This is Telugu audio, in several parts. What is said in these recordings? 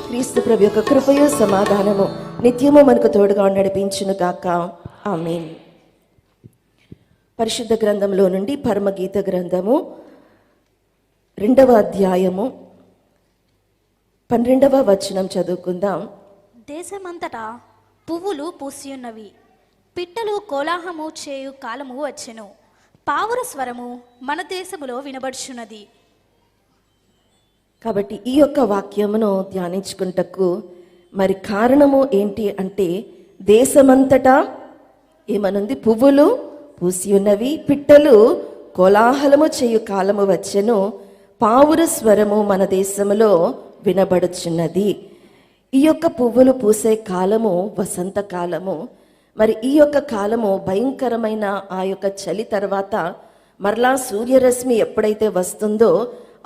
క్రీస్తు ప్రభు యొక్క కృపయు సమాధానము నిత్యము మనకు తోడుగా నడిపించును గాక. ఆమేన్. పరిశుద్ధ గ్రంథంలో నుండి పరమగీత గ్రంథము 2వ అధ్యాయము 12వ వచనం చదువుకుందాం. దేశమంతటా పువ్వులు పూసియున్నవి, పిట్టలు కోలాహము చేయు కాలము వచ్చెను, పావుర స్వరము మన దేశములో వినబడుచున్నది. కాబట్టి ఈ యొక్క వాక్యమును ధ్యానించుకుంటకు మరి కారణము ఏంటి అంటే, దేశమంతటా ఏమనుంది? పువ్వులు పూసి ఉన్నవి, పిట్టలు కోలాహలము చేయు కాలము వచ్చెను, పావుర స్వరము మన దేశములో వినబడుచున్నది. ఈ యొక్క పువ్వులు పూసే కాలము వసంత కాలము. మరి ఈ యొక్క కాలము భయంకరమైన ఆ యొక్క చలి తర్వాత మరలా సూర్యరశ్మి ఎప్పుడైతే వస్తుందో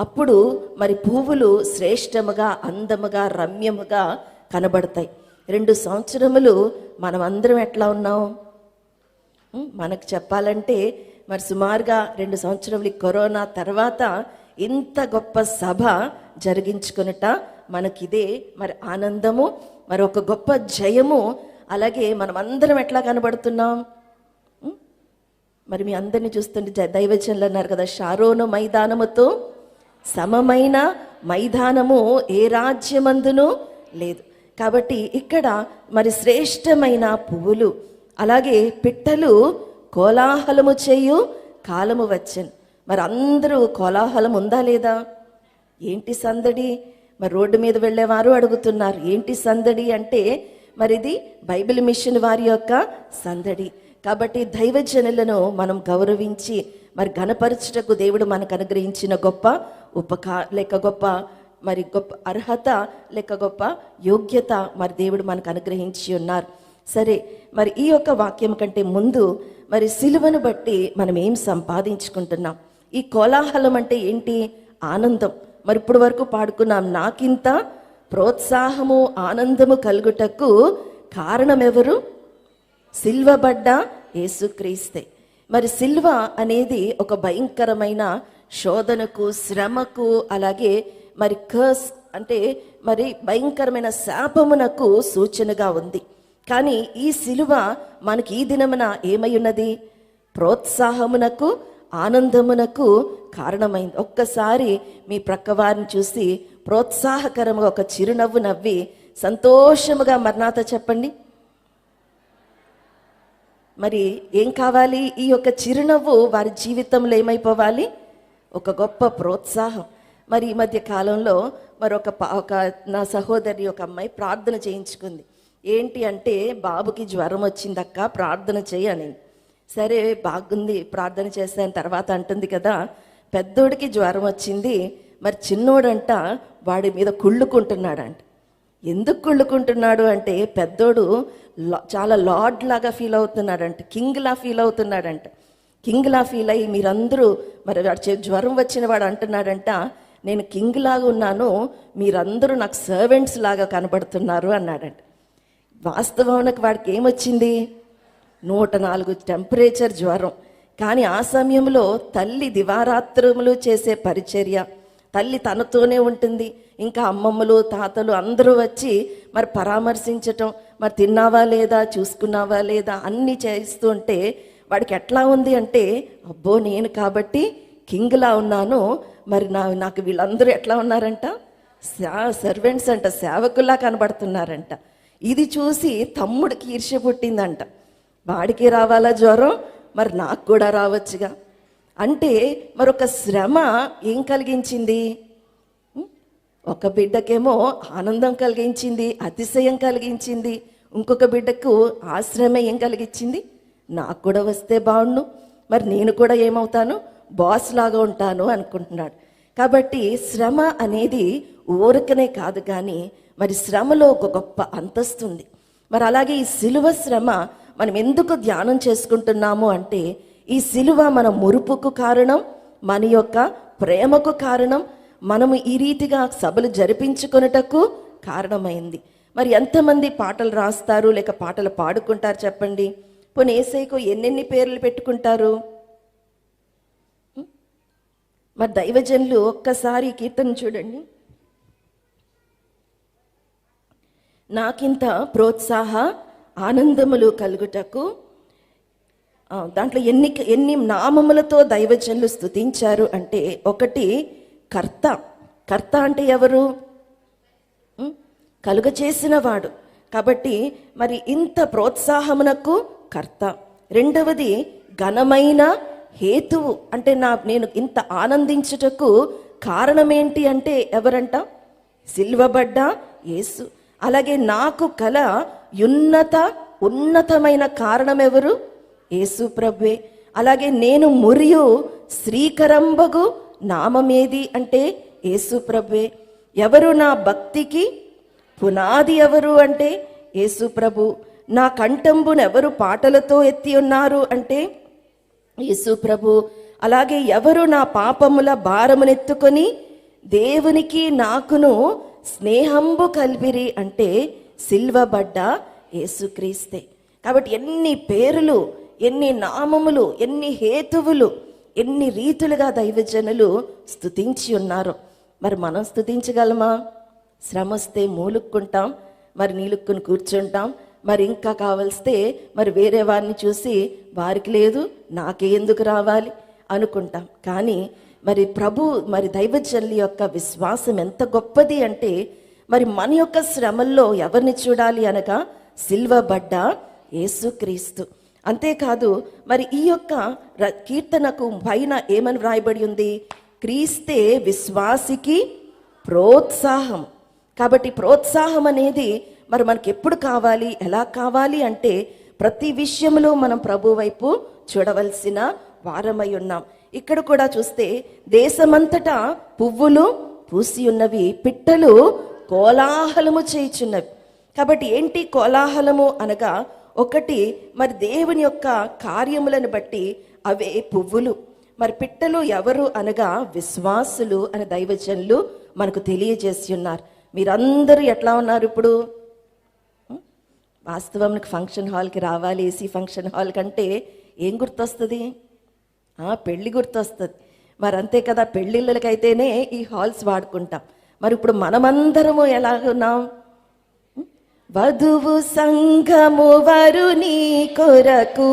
అప్పుడు మరి పువ్వులు శ్రేష్టముగా, అందముగా, రమ్యముగా కనబడతాయి. 2 సంవత్సరములు మనం అందరం ఎట్లా ఉన్నాం? మనకు చెప్పాలంటే మరి సుమారుగా 2 సంవత్సరములు కరోనా తర్వాత ఇంత గొప్ప సభ జరిగించుకునట మనకిదే మరి ఆనందము, మరి ఒక గొప్ప జయము. అలాగే మనం అందరం ఎట్లా కనబడుతున్నాం? మరి మీ అందరినీ చూస్తుంటే దైవజనులు అన్నారు కదా, షారోను మైదానముతో సమమైన మైదానము ఏ రాజ్యమందును లేదు. కాబట్టి ఇక్కడ మరి శ్రేష్టమైన పువ్వులు, అలాగే పిట్టలు కోలాహలము చేయు కాలము వచ్చెను. మరి అందరూ కోలాహలం ఉందా లేదా? ఏంటి సందడి? మరి రోడ్డు మీద వెళ్ళేవారు అడుగుతున్నారు, ఏంటి సందడి అంటే మరి ఇది బైబిల్ మిషన్ వారి యొక్క సందడి. కాబట్టి దైవజనులను మనం గౌరవించి మరి ఘనపరచుటకు దేవుడు మనకు అనుగ్రహించిన గొప్ప గొప్ప అర్హత లేక గొప్ప యోగ్యత మరి దేవుడు మనకు అనుగ్రహించి ఉన్నారు. సరే, మరి ఈ యొక్క వాక్యం కంటే ముందు మరి సిలువను బట్టి మనం ఏం సంపాదించుకుంటున్నాం? ఈ కోలాహలం అంటే ఏంటి? ఆనందం. మరి ఇప్పుడు వరకు పాడుకున్నాం, నాకింత ప్రోత్సాహము ఆనందము కలుగుటకు కారణం ఎవరు? సిల్వబడ్డ యేసుక్రీస్తే. మరి సిల్వ అనేది ఒక భయంకరమైన శోధనకు, శ్రమకు, అలాగే మరి కర్స్ అంటే మరి భయంకరమైన శాపమునకు సూచనగా ఉంది. కానీ ఈ సిలువ మనకి ఈ దినమున ఏమై ఉన్నది? ప్రోత్సాహమునకు, ఆనందమునకు కారణమైంది. ఒక్కసారి మీ ప్రక్కవారిని చూసి ప్రోత్సాహకరంగా ఒక చిరునవ్వు నవ్వి సంతోషముగా మరణాత చెప్పండి. మరి ఏం కావాలి? ఈ యొక్క చిరునవ్వు వారి జీవితంలో ఏమైపోవాలి? ఒక గొప్ప ప్రోత్సాహం. మరి ఈ మధ్య కాలంలో ఒక నా సహోదరి ఒక అమ్మాయి ప్రార్థన చేయించుకుంది. ఏంటి అంటే, బాబుకి జ్వరం వచ్చిందక్క, ప్రార్థన చేయని. సరే, బాగుంది, ప్రార్థన చేసిన తర్వాత అంటుంది కదా, పెద్దోడికి జ్వరం వచ్చింది, మరి చిన్నోడంట వాడి మీద కుళ్ళుకుంటున్నాడంట. ఎందుకు కుళ్ళుకుంటున్నాడు అంటే, పెద్దోడు చాలా లార్డ్ లాగా ఫీల్ అవుతున్నాడంట, కింగ్లా ఫీల్ అవుతున్నాడంట. కింగ్లా ఫీల్ అయ్యి మీరందరూ మరి జ్వరం వచ్చిన వాడు అంటున్నాడంట, నేను కింగ్ లాగా ఉన్నాను, మీరందరూ నాకు సర్వెంట్స్ లాగా కనబడుతున్నారు అన్నాడంట. వాస్తవానికి వాడికి ఏమొచ్చింది? 104 టెంపరేచర్ జ్వరం. కానీ ఆ సమయంలో తల్లి దివారాత్రములు చేసే పరిచర్య, తల్లి తనతోనే ఉంటుంది. ఇంకా అమ్మమ్మలు, తాతలు అందరూ వచ్చి మరి పరామర్శించటం, మరి తిన్నావా లేదా, చూసుకున్నావా లేదా అన్నీ చేస్తూ ఉంటే వాడికి ఎట్లా ఉంది అంటే, అబ్బో నేను కాబట్టి కింగ్లా ఉన్నాను, మరి నాకు వీళ్ళందరూ ఎట్లా ఉన్నారంట? సర్వెంట్స్ అంట, సేవకుల్లా కనబడుతున్నారంట. ఇది చూసి తమ్ముడికి ఈర్ష్య పుట్టిందంట. వాడికి రావాలా జ్వరం, మరి నాకు కూడా రావచ్చుగా. అంటే మరొక శ్రమ ఏం కలిగించింది? ఒక బిడ్డకేమో ఆనందం కలిగించింది, అతిశయం కలిగించింది. ఇంకొక బిడ్డకు ఆ శ్రమ ఏం కలిగించింది? నాకు కూడా వస్తే బాగుండు, మరి నేను కూడా ఏమవుతాను? బాస్ లాగా ఉంటాను అనుకుంటున్నాడు. కాబట్టి శ్రమ అనేది ఊరకనే కాదు, కానీ మరి శ్రమలో ఒక గొప్ప అంతస్తుంది. మరి అలాగే ఈ సిలువ శ్రమ మనం ఎందుకు ధ్యానం చేసుకుంటున్నాము అంటే, ఈ సిలువ మన మురుపుకు కారణం, మన యొక్క ప్రేమకు కారణం, మనము ఈ రీతిగా సభలు జరిపించుకొనుటకు కారణమైంది. మరి ఎంతమంది పాటలు రాస్తారు లేక పాటలు పాడుకుంటారు చెప్పండి? పోనీ యేసయ్యకు ఎన్నెన్ని పేర్లు పెట్టుకుంటారు? మరి దైవజనులు ఒక్కసారి కీర్తన చూడండి. నాకింత ప్రోత్సాహ ఆనందములు కలుగుటకు దాంట్లో ఎన్ని నామములతో దైవజనులు స్తుతించారు అంటే, ఒకటి కర్త. కర్త అంటే ఎవరు? కలుగచేసిన వాడు. కాబట్టి మరి ఇంత ప్రోత్సాహమునకు కర్త. రెండవది ఘనమైన హేతువు. అంటే నేను ఇంత ఆనందించుటకు కారణమేంటి అంటే ఎవరంట? సిల్వబడ్డ యేసు. అలాగే నాకు కల ఉన్నతమైన కారణం ఎవరు? యేసు ప్రభువే. అలాగే నేను మురియు శ్రీకరంబగు నామమేది అంటే యేసు ప్రభువే. ఎవరు నా భక్తికి పునాది ఎవరు అంటే యేసు ప్రభు. నా కంఠంబును ఎవరు పాటలతో ఎత్తి ఉన్నారు అంటే యేసు ప్రభు. అలాగే ఎవరు నా పాపముల భారమునెత్తుకొని దేవునికి నాకును స్నేహంబు కలిపిరి అంటే సిల్వబడ్డ యేసుక్రీస్తే. కాబట్టి ఎన్ని పేరులు, ఎన్ని నామములు, ఎన్ని హేతువులు, ఎన్ని రీతులుగా దైవజనులు స్తుతించి ఉన్నారు. మరి మనం స్తుతించగలమా? శ్రమ వస్తే మూలుక్కుంటాం, మరి నీలుక్కుని కూర్చుంటాం, మరి ఇంకా కావలిస్తే మరి వేరే వారిని చూసి వారికి లేదు నాకే ఎందుకు రావాలి అనుకుంటాం. కానీ మరి మరి దైవజనుల యొక్క విశ్వాసం ఎంత గొప్పది అంటే, మరి మన యొక్క శ్రమల్లో ఎవరిని చూడాలి అనగా సిల్వబడ్డ యేసుక్రీస్తు. అంతేకాదు మరి ఈ యొక్క కీర్తనకు పైన ఏమని వ్రాయబడి ఉంది? క్రీస్తే విశ్వాసికి ప్రోత్సాహం. కాబట్టి ప్రోత్సాహం అనేది మరి మనకి ఎప్పుడు కావాలి, ఎలా కావాలి అంటే ప్రతి విషయంలో మనం ప్రభు వైపు చూడవలసిన వారమై ఉన్నాం. ఇక్కడ కూడా చూస్తే దేశమంతటా పువ్వులు పూసి ఉన్నవి, పిట్టలు కోలాహలము చేయుచున్నవి. కాబట్టి ఏంటి కోలాహలము అనగా, ఒకటి మరి దేవుని యొక్క కార్యములను బట్టి అవే పువ్వులు. మరి పిట్టలు ఎవరు అనగా విశ్వాసులు అని దైవజనులు మనకు తెలియజేసి ఉన్నారు. మీరందరూ ఎట్లా ఉన్నారు ఇప్పుడు? వాస్తవానికి ఫంక్షన్ హాల్కి రావాలి. ఏసీ ఫంక్షన్ హాల్ కంటే ఏం గుర్తొస్తుంది? పెళ్ళి గుర్తొస్తుంది. మరి అంతే కదా, పెళ్ళిళ్ళకైతేనే ఈ హాల్స్ వాడుకుంటాం. మరి ఇప్పుడు మనమందరము ఎలాగున్నాం? వధువు సంఘము వరుని కొరకు,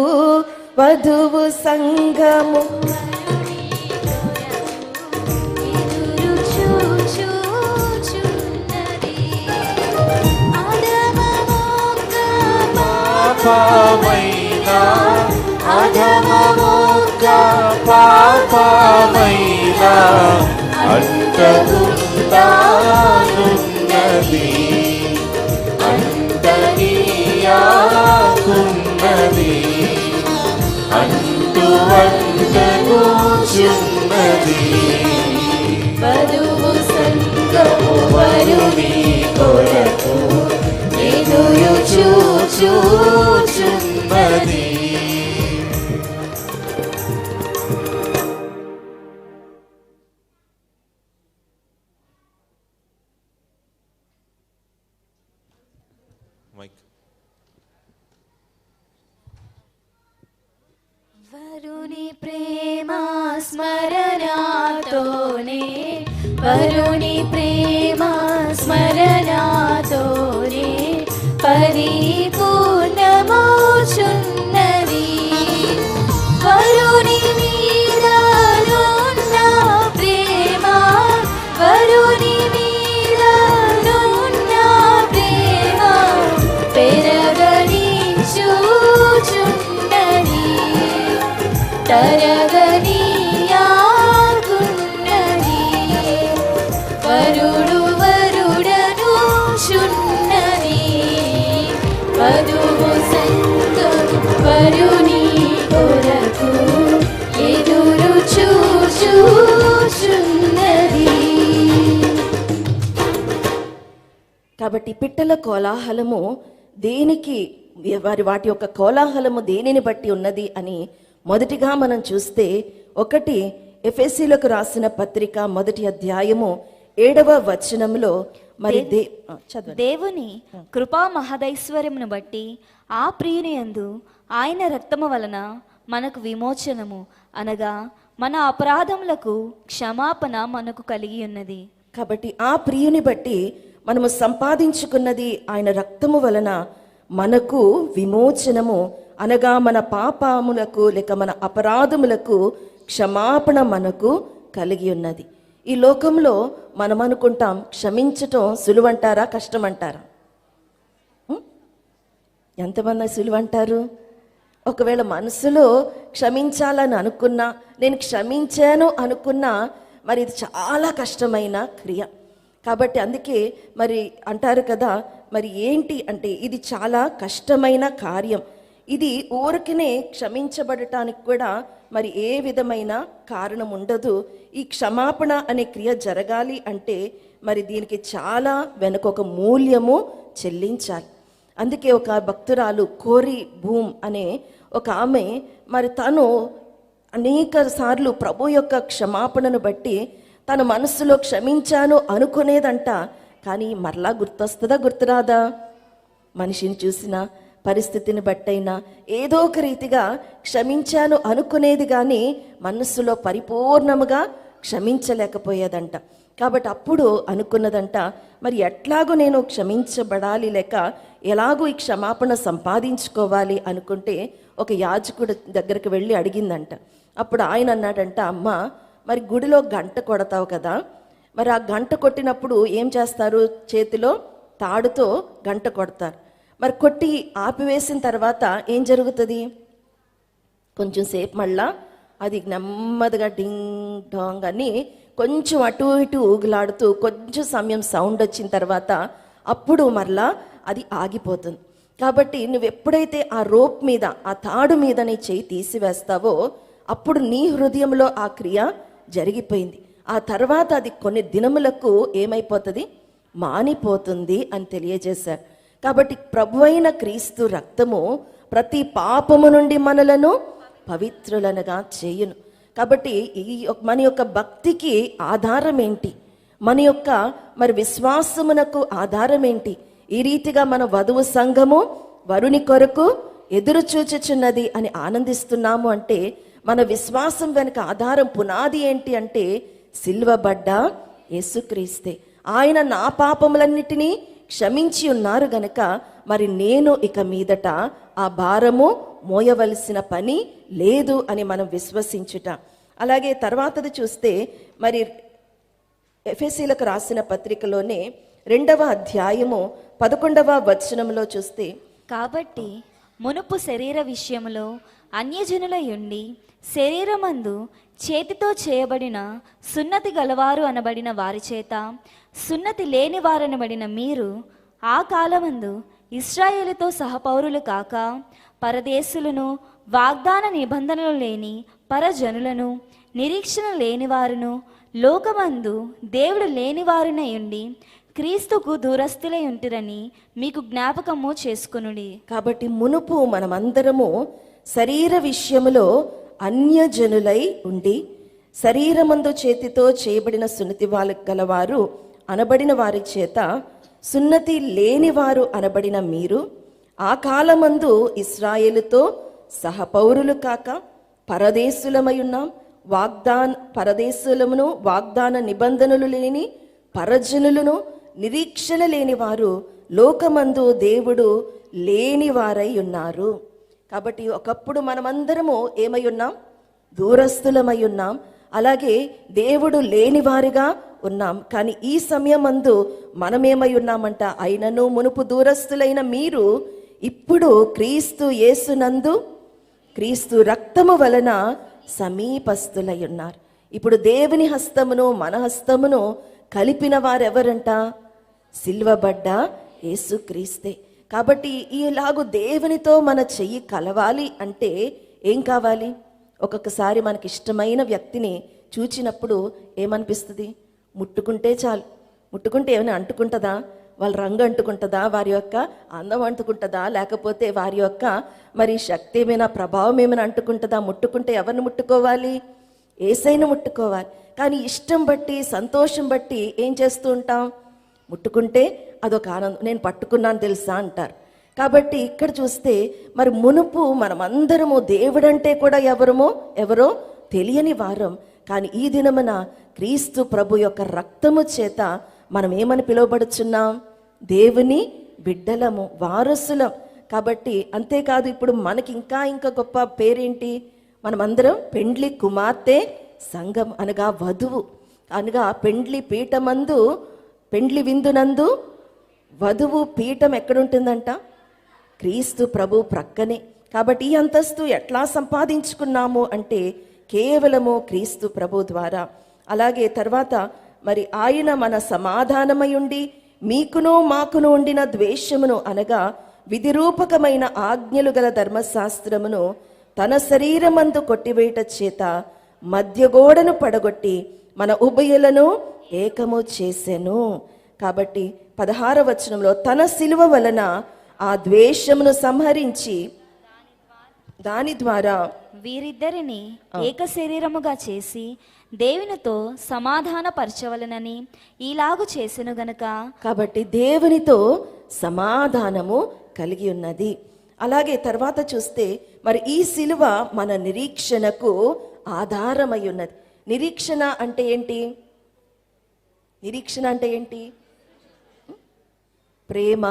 వధువు సంఘము పాపమైనా అంటగుంటానున్నది, అంతనీయాకున్నది, అంటున్నది. వధువు సంగము వరుని కొరకు ఎదురు చూచుచున్నది. వరుని ప్రేమ స్మరణతోనే, వరుని ప్రేమ స్మరణతోనే పరిపూర్ణమౌచున్నది. వరుని మీదనున్న ప్రేమ, వరుని మీదనున్న ప్రేమ పెరగనించుచున్నది, తరగనీయాకున్నది. వరుడు వరుడను చున్నది, వధువు సంగము వరుని కొరకు ఎదురు చూచుచున్నది. కాబట్టి పిట్టల కోలాహలము దేనికి, వాటి యొక్క కోలాహలము దేనిని బట్టి ఉన్నది అని మొదటిగా మనం చూస్తే, ఒకటి ఎఫెసీలకు రాసిన పత్రిక 1వ అధ్యాయము 7వ వచనంలో మరి దేవుని కృపా మహదైశ్వర్యమును బట్టి ఆ ప్రియుని యందు ఆయన రక్తము వలన మనకు విమోచనము అనగా మన అపరాధములకు క్షమాపణ మనకు కలిగి ఉన్నది. కాబట్టి ఆ ప్రియుని బట్టి మనము సంపాదించుకున్నది ఆయన రక్తము వలన మనకు విమోచనము, అనగా మన పాపములకు లేక మన అపరాధములకు క్షమాపణ మనకు కలిగి ఉన్నది. ఈ లోకంలో మనం అనుకుంటాం క్షమించటం సులువంటారా కష్టమంటారా? ఎంతమంది సులువంటారు? ఒకవేళ మనసులో క్షమించాలని అనుకున్నా, నేను క్షమించాను అనుకున్నా, మరి ఇది చాలా కష్టమైన క్రియ. కాబట్టి అందుకే మరి అంటారు కదా, మరి ఏంటి అంటే ఇది చాలా కష్టమైన కార్యం. ఇది ఊరికనే క్షమించబడటానికి కూడా మరి ఏ విధమైన కారణం ఉండదు. ఈ క్షమాపణ అనే క్రియ జరగాలి అంటే మరి దీనికి చాలా వెనుక ఒక మూల్యము చెల్లించాలి. అందుకే ఒక భక్తురాలు కోరి భూమ్ అనే ఒక ఆమె మరి తను అనేక సార్లు ప్రభు యొక్క క్షమాపణను బట్టి తన మనసులో క్షమించాను అనుకునేదంట. కానీ మరలా గుర్తొస్తుందా గుర్తురాదా? మనిషిని చూసినా పరిస్థితిని బట్టైనా ఏదో ఒక రీతిగా క్షమించాను అనుకునేది, కానీ మనస్సులో పరిపూర్ణముగా క్షమించలేకపోయేదంట. కాబట్టి అప్పుడు అనుకున్నదంట, మరి ఎట్లాగూ నేను క్షమించబడాలి లేక ఎలాగూ ఈ క్షమాపణ సంపాదించుకోవాలి అనుకుంటే ఒక యాజకుడి దగ్గరికి వెళ్ళి అడిగిందంట. అప్పుడు ఆయన అన్నాడంట, అమ్మ మరి గుడిలో గంట కొడతావు కదా, మరి ఆ గంట కొట్టినప్పుడు ఏం చేస్తారు? చేతిలో తాడుతో గంట కొడతారు. మరి కొట్టి ఆపివేసిన తర్వాత ఏం జరుగుతుంది? కొంచెం సేపు మళ్ళా అది నెమ్మదిగా డింగ్ డాంగ్ అని కొంచెం అటు ఇటు ఊగులాడుతూ కొంచెం సమయం సౌండ్ వచ్చిన తర్వాత అప్పుడు మరలా అది ఆగిపోతుంది. కాబట్టి నువ్వు ఎప్పుడైతే ఆ రోప్ మీద, ఆ తాడు మీద నీ చేయి తీసివేస్తావో అప్పుడు నీ హృదయంలో ఆ క్రియ జరిగిపోయింది. ఆ తర్వాత అది కొన్ని దినములకు ఏమైపోతుంది? మానిపోతుంది అని తెలియజేశారు. కాబట్టి ప్రభువైన క్రీస్తు రక్తము ప్రతి పాపము నుండి మనలను పవిత్రులనుగా చేయును. కాబట్టి మన యొక్క భక్తికి ఆధారం ఏంటి? మన యొక్క మరి విశ్వాసమునకు ఆధారం ఏంటి? ఈ రీతిగా మన వధువు సంఘము వరుని కొరకు ఎదురు చూచుచున్నది అని ఆనందిస్తున్నాము అంటే మన విశ్వాసం వెనుక ఆధారం పునాది ఏంటి అంటే సిలువబడ్డ యేసుక్రీస్తే. ఆయన నా పాపములన్నిటినీ క్షమించి ఉన్నారు గనక మరి నేను ఇక మీదట ఆ భారము మోయవలసిన పని లేదు అని మనం విశ్వసించుట. అలాగే తర్వాతది చూస్తే మరి ఎఫెసీలకు రాసిన పత్రికలోనే 2వ అధ్యాయము 11వ వచనంలో చూస్తే, కాబట్టి మునుపు శరీర విషయములో అన్యజనులై ఉండి శరీరమందు చేతితో చేయబడిన సున్నతి గలవారు అనబడిన వారి చేత సున్నతి లేని వారనబడిన మీరు ఆ కాలమందు ఇశ్రాయేలుతో సహపౌరులు కాక పరదేశులను, వాగ్దాన నిబంధనలు లేని పరజనులను, నిరీక్షణ లేనివారును, లోకమందు దేవుడు లేనివారునై ఉండి క్రీస్తుకు దూరస్తులై ఉంటురని మీకు జ్ఞాపకము చేసుకొనుడి. కాబట్టి మునుపు మనమందరము శరీర విషయములో అన్యజనులై ఉండి శరీరమందు చేతితో చేయబడిన సున్నతి గలవారు అనబడిన వారి చేత సున్నతి లేనివారు అనబడిన మీరు ఆ కాలమందు ఇశ్రాయేలుతో సహపౌరులు కాక పరదేశులమై ఉన్నాం, పరదేశులమును, వాగ్దాన నిబంధనలు లేని పరజనులను, నిరీక్షణ లేని వారు, లోకమందు దేవుడు లేని వారై ఉన్నారు. కాబట్టి ఒకప్పుడు మనమందరము ఏమై ఉన్నాం? దూరస్తులమై ఉన్నాం. అలాగే దేవుడు లేనివారిగా ఉన్నాం. కానీ ఈ సమయమందు మనమేమై ఉన్నామంట? అయినను మునుపు దూరస్తులైన మీరు ఇప్పుడు క్రీస్తు యేసునందు క్రీస్తు రక్తము వలన సమీపస్తులై ఉన్నారు. ఇప్పుడు దేవుని హస్తమును మన హస్తమును కలిపిన వారెవరంట? సిల్వబడ్డ యేసుక్రీస్తే. కాబట్టి ఈలాగు దేవునితో మన చెయ్యి కలవాలి అంటే ఏం కావాలి? ఒక్కొక్కసారి మనకి ఇష్టమైన వ్యక్తిని చూచినప్పుడు ఏమనిపిస్తుంది? ముట్టుకుంటే చాలు. ముట్టుకుంటే ఏమైనా అంటుకుంటుందా? వాళ్ళ రంగు అంటుకుంటుందా? వారి యొక్క అందం అంటుకుంటుందా? లేకపోతే వారి యొక్క మరి శక్తి ఏమైనా, ప్రభావం ఏమైనా అంటుకుంటుందా? ముట్టుకుంటే ఎవరిని ముట్టుకోవాలి? యేసయ్యను ముట్టుకోవాలి. కానీ ఇష్టం బట్టి, సంతోషం బట్టి ఏం చేస్తూ ఉంటాం? ముట్టుకుంటే అదొక ఆనందం. నేను పట్టుకున్నాను తెలుసా అంటారు. కాబట్టి ఇక్కడ చూస్తే మరి మునుపు మనమందరము దేవుడంటే కూడా ఎవరో తెలియని వారం. కానీ ఈ దినమున క్రీస్తు ప్రభు యొక్క రక్తము చేత మనం ఏమని పిలువబడుచున్నాం? దేవుని బిడ్డలము, వారసులం. కాబట్టి అంతేకాదు, ఇప్పుడు మనకి ఇంకా గొప్ప పేరేంటి? మనమందరం పెండ్లి కుమార్తె సంఘం, అనగా వధువు, అనగా పెండ్లి పీఠమందు, పెండ్లి విందునందు వధువు పీఠం ఎక్కడుంటుందంట? క్రీస్తు ప్రభు ప్రక్కనే. కాబట్టి ఈ అంతస్తు ఎట్లా సంపాదించుకున్నాము అంటే కేవలము క్రీస్తు ప్రభు ద్వారా. అలాగే తర్వాత మరి ఆయన మన సమాధానమై ఉండి మీకును మాకును ఉండిన ద్వేషమును, అనగా విధిరూపకమైన ఆజ్ఞలు గల ధర్మశాస్త్రమును తన శరీరమందు కొట్టివేయట చేత మధ్యగోడను పడగొట్టి మన ఉభయులను ఏకము చేసెను. కాబట్టి 16వ వచనంలో తన శిలువ వలన ఆ ద్వేషమును సంహరించి దాని ద్వారా వీరిద్దరిని ఏక శరీరముగా చేసి దేవునితో సమాధాన పరచవలనని ఈలాగు చేసెను గనుక. కాబట్టి దేవునితో సమాధానము కలిగి ఉన్నది. అలాగే తర్వాత చూస్తే మరి ఈ శిలువ మన నిరీక్షణకు ఆధారమై ఉన్నది. నిరీక్షణ అంటే ఏంటి? నిరీక్షణ అంటే ఏంటి? ప్రేమ,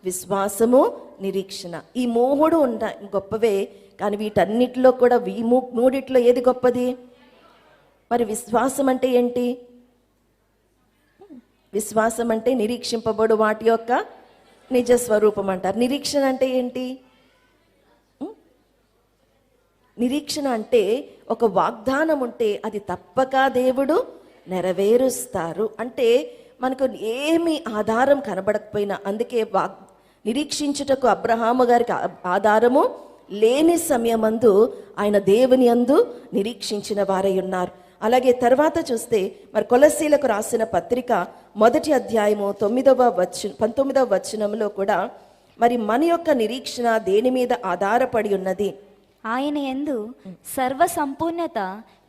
విశ్వాసము, నిరీక్షణ. ఈ మూడు గొప్పవే, కానీ వీటన్నిటిలో కూడా మూడిట్లో ఏది గొప్పది? మరి విశ్వాసం అంటే ఏంటి? విశ్వాసం అంటే నిరీక్షింపబడు వాటి యొక్క నిజ స్వరూపం అంటారు. నిరీక్షణ అంటే ఏంటి? నిరీక్షణ అంటే ఒక వాగ్దానం ఉంటే అది తప్పక దేవుడు నెరవేరుస్తారు. అంటే మనకు ఏమి ఆధారం కనబడకపోయినా, అందుకే నిరీక్షించుటకు అబ్రహాము గారికి ఆధారము లేని సమయమందు ఆయన దేవుని యందు నిరీక్షించిన వారై ఉన్నారు. అలాగే తర్వాత చూస్తే మరి కొలస్సీలకు రాసిన పత్రిక 1వ అధ్యాయము 19వ వచనంలో కూడా మరి మన యొక్క నిరీక్షణ దేని మీద ఆధారపడి ఉన్నది? ఆయన యందు సర్వ సంపూర్ణత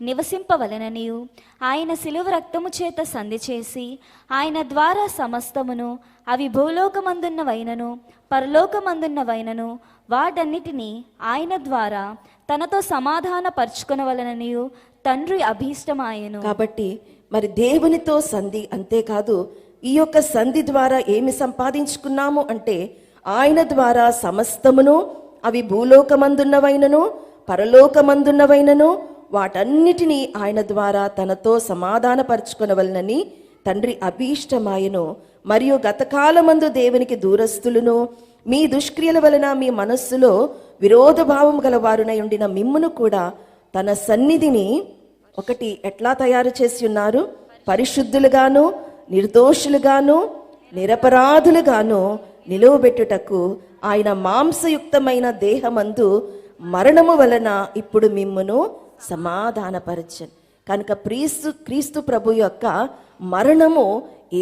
నివసింపవలననియు ఆయన శిలువ రక్తము చేత సంధి చేసి ఆయన ద్వారా సమస్తమును, అవి భూలోకమందున్నవైనను పరలోకమందున్నవైనను వాటన్నిటినీ ఆయన ద్వారా తనతో సమాధాన పరుచుకొనవలననియు తండ్రి అభీష్టమాయెను. కాబట్టి మరి దేవునితో సంధి, అంతేకాదు ఈ యొక్క సంధి ద్వారా ఏమి సంపాదించుకున్నాము అంటే ఆయన ద్వారా సమస్తమును, అవి భూలోకమందున్నవైనను పరలోకమందున్నవైనను వాటన్నిటినీ ఆయన ద్వారా తనతో సమాధానపరచుకొనవలనని తండ్రి అభీష్టమాయెను. మరియు గతకాలమందు దేవునికి దూరస్తులను, మీ దుష్క్రియల వలన మీ మనస్సులో విరోధ భావం గలవారునై ఉండిన మిమ్మును కూడా తన సన్నిధిని ఎట్లా తయారు చేసి ఉన్నారు? పరిశుద్ధులుగాను, నిర్దోషులుగాను, నిరపరాధులుగాను నిలువబెట్టుటకు ఆయన మాంసయుక్తమైన దేహమందు మరణము వలన ఇప్పుడు మిమ్మును సమాధానపరచను. కనుక క్రీస్తు ప్రభు యొక్క మరణము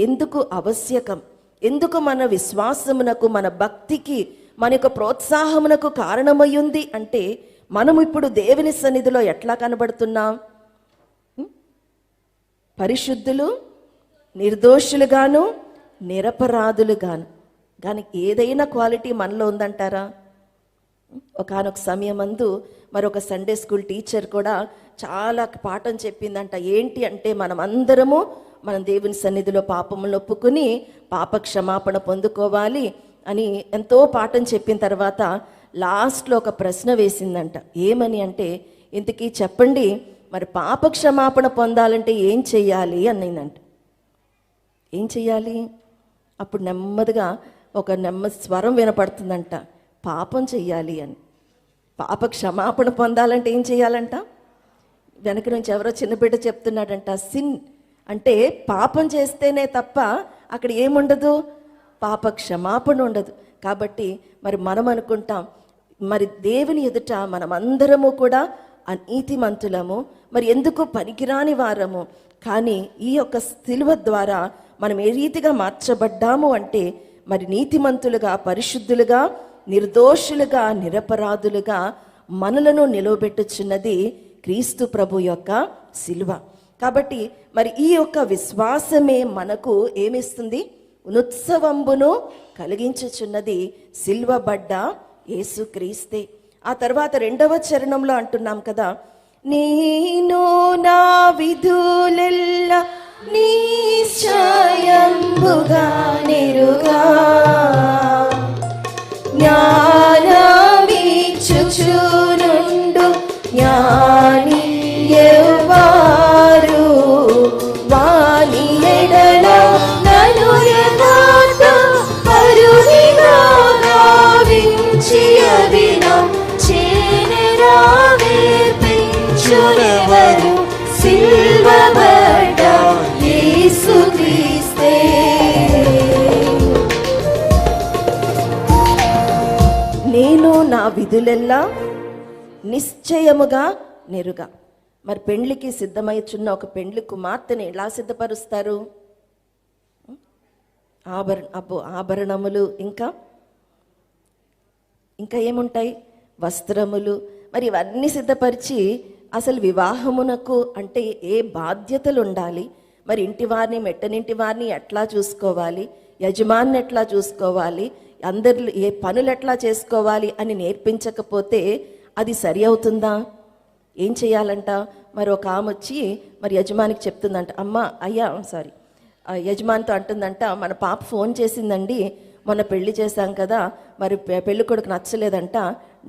ఎందుకు ఆవశ్యకం? ఎందుకు మన విశ్వాసమునకు, మన భక్తికి, మన యొక్క ప్రోత్సాహమునకు కారణమయ్యుంది అంటే మనము ఇప్పుడు దేవుని సన్నిధిలో ఎట్లా కనబడుతున్నాం? పరిశుద్ధులు, నిర్దోషులుగాను, నిరపరాధులుగాను. కానీ ఏదైనా క్వాలిటీ మనలో ఉందంటారా? ఒకానొక సమయమందు మరొక సండే స్కూల్ టీచర్ కూడా చాలా పాఠం చెప్పిందంట. ఏంటి అంటే మనం దేవుని సన్నిధిలో పాపములను ఒప్పుకుని పాప క్షమాపణ పొందుకోవాలి అని ఎంతో పాఠం చెప్పిన తర్వాత లాస్ట్లో ఒక ప్రశ్న వేసిందంట. ఏమని అంటే, ఇంతకీ చెప్పండి, మరి పాప క్షమాపణ పొందాలంటే ఏం చెయ్యాలి అనిందంట. ఏం చెయ్యాలి? అప్పుడు నెమ్మదిగా ఒక స్వరం వినపడుతుందంట, పాపం చెయ్యాలి అని. పాప క్షమాపణ పొందాలంటే ఏం చెయ్యాలంట? వెనక నుంచి ఎవరో చిన్నబిడ్డ చెప్తున్నాడంట, సిన్ అంటే పాపం చేస్తేనే తప్ప అక్కడ ఏముండదు, పాప క్షమాపణ ఉండదు. కాబట్టి మరి మనం అనుకుంటాం, మరి దేవుని ఎదుట మనమందరము కూడా అనీతిమంతులము, మరి ఎందుకు పనికిరాని వారము. కానీ ఈ యొక్క శిలువ ద్వారా మనం ఏ రీతిగా మార్చబడ్డాము అంటే మరి నీతిమంతులుగా, పరిశుద్ధులుగా, నిర్దోషులుగా, నిరపరాధులుగా మనలను నిలవబెట్టుచున్నది క్రీస్తు ప్రభు యొక్క శిలువ. కాబట్టి మరి ఈ యొక్క విశ్వాసమే మనకు ఏమిస్తుంది? ఉత్సవంబును కలిగించుచున్నది సిల్వబడ్డ యేసుక్రీస్తే. ఆ తర్వాత 2వ చరణంలో అంటున్నాం కదా, నేను నా విధులెల్ల నిశ్చయంబుగా నెరుగా జ్ఞానమిచ్చుచునుండు జ్ఞాని ఎవ్వారు వాని ఎడల నన్ను యథార్థ పరునిగా గావించి అవినా చేనరావేర్పించునెవరు సిల్వబడ్డ యేసుక్రీస్తే. నేను నా విధులెల్లా నిశ్చయముగా నెరుగా. మరి పెండ్లికి సిద్ధమైచున్న ఒక పెండ్లి కుమార్తెని ఎలా సిద్ధపరుస్తారు? ఆభరణములు, ఇంకా ఏముంటాయి? వస్త్రములు. మరి ఇవన్నీ సిద్ధపరిచి అసలు వివాహమునకు అంటే ఏ బాధ్యతలు ఉండాలి, మరి ఇంటి వారిని మెట్టనింటి వారిని ఎట్లా చూసుకోవాలి, యజమాని ఎట్లా చూసుకోవాలి, అందరు ఏ పనులు ఎట్లా చేసుకోవాలి అని నేర్పించకపోతే అది సరి అవుతుందా? ఏం చేయాలంట? మరి ఒక ఆమె వచ్చి మరి యజమానికి చెప్తుందంట, యజమానితో అంటుందంట, మన పాప ఫోన్ చేసిందండి, మొన్న పెళ్లి చేశాం కదా, మరి పెళ్లి కొడుకు నచ్చలేదంట,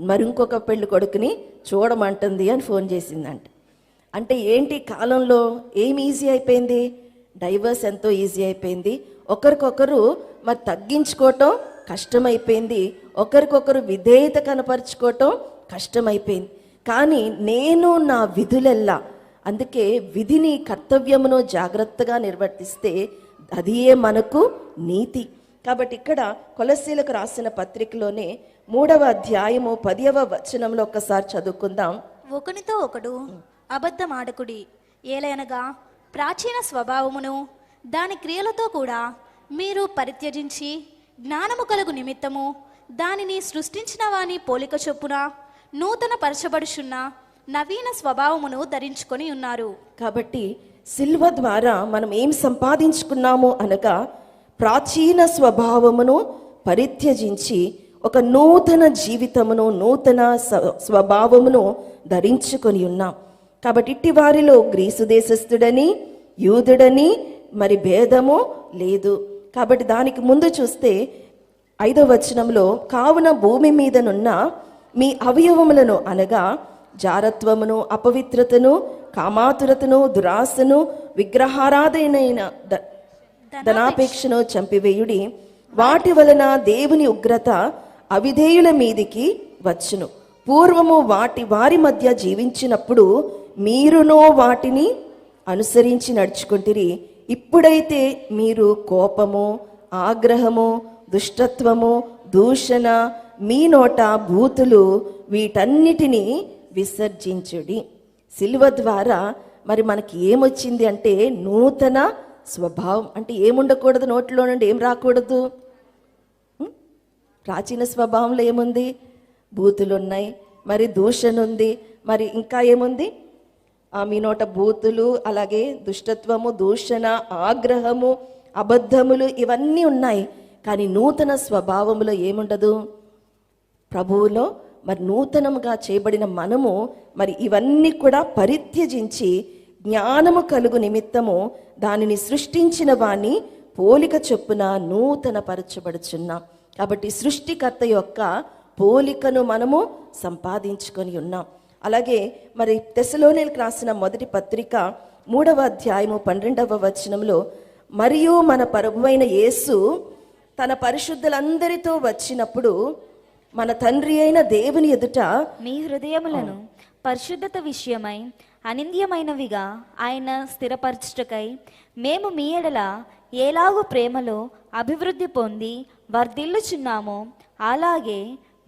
మరి ఇంకొక పెళ్లి కొడుకుని చూడమంటుంది అని ఫోన్ చేసిందంట. అంటే ఏంటి కాలంలో ఏం ఈజీ అయిపోయింది? డైవర్స్ ఎంతో ఈజీ అయిపోయింది. ఒకరికొకరు మరి తగ్గించుకోవటం కష్టమైపోయింది, ఒకరికొకరు విధేయత కనపరుచుకోవటం కష్టమైపోయింది. కానీ నేను నా విధులెల్లా, అందుకే విధిని కర్తవ్యమును జాగ్రత్తగా నిర్వర్తిస్తే అదియే మనకు నీతి. కాబట్టి ఇక్కడ కొలస్సీలకు రాసిన పత్రికలోనే 3వ అధ్యాయము 10వ వచనంలో ఒక్కసారి చదువుకుందాం. ఒకనితో ఒకడు అబద్ధమాడకుడి, ఏలయనగా ప్రాచీన స్వభావమును దాని క్రియలతో కూడా మీరు పరిత్యజించి జ్ఞానము కలుగు నిమిత్తము దానిని సృష్టించిన వాని పోలిక చొప్పున నూతన పరచబడుచున్న నవీన స్వభావమును ధరించుకొని ఉన్నారు. కాబట్టి సిల్వ ద్వారా మనం ఏం సంపాదించుకున్నాము అనగా ప్రాచీన స్వభావమును పరిత్యజించి ఒక నూతన జీవితమును, నూతన స్వభావమును ధరించుకొని ఉన్నాం. కాబట్టి ఇట్టి వారిలో గ్రీసు దేశస్థుడని యూదుడని మరి భేదము లేదు. కాబట్టి దానికి ముందు చూస్తే 5వ వచనంలో, కావున భూమి మీదనున్న మీ అవయవములను అనగా జారత్వమును, అపవిత్రతను, కామాతురతను, దురాశను, విగ్రహారాధనైన ధనాపేక్షను చంపివేయుడి. వాటి వలన దేవుని ఉగ్రత అవిధేయుల మీదికి వచ్చును. పూర్వము వారి మధ్య జీవించినప్పుడు మీరునో వాటిని అనుసరించి నడుచుకుంటిరి. ఇప్పుడైతే మీరు కోపము, ఆగ్రహము, దుష్టత్వము, దూషణ, మీ నోట బూతులు వీటన్నిటినీ విసర్జించుడి. సిలువ ద్వారా మరి మనకి ఏమొచ్చింది అంటే నూతన స్వభావం. అంటే ఏముండకూడదు, నోట్లో నుండి ఏం రాకూడదు? ప్రాచీన స్వభావంలో ఏముంది? బూతులు ఉన్నాయి, మరి దూషణ ఉంది, మరి ఇంకా ఏముంది? మీ నోట బూతులు, అలాగే దుష్టత్వము, దూషణ, ఆగ్రహము, అబద్ధములు ఇవన్నీ ఉన్నాయి. కానీ నూతన స్వభావములో ఏముండదు? ప్రభువులో మరి నూతనముగా చేయబడిన మనము మరి ఇవన్నీ కూడా పరిత్యజించి జ్ఞానము కలుగు నిమిత్తము దానిని సృష్టించిన వాణ్ణి పోలిక చొప్పున నూతన పరచబడుచున్నాం. కాబట్టి సృష్టికర్త యొక్క పోలికను మనము సంపాదించుకొని ఉన్నాం. అలాగే మరి తెస్సలోనికీయులకు రాసిన మొదటి పత్రిక 3వ అధ్యాయము 12వ వచనంలో, మరియు మన ప్రభువైన యేసు తన పరిశుద్ధులందరితో వచ్చినప్పుడు మన తండ్రి అయిన దేవుని ఎదుట మీ హృదయములను పరిశుద్ధత విషయమై అనింద్యమైనవిగా ఆయన స్థిరపరచుటకై మేము మీ ఎడల ఏలాగు ప్రేమలో అభివృద్ధి పొంది వర్ధిల్లుచున్నామో అలాగే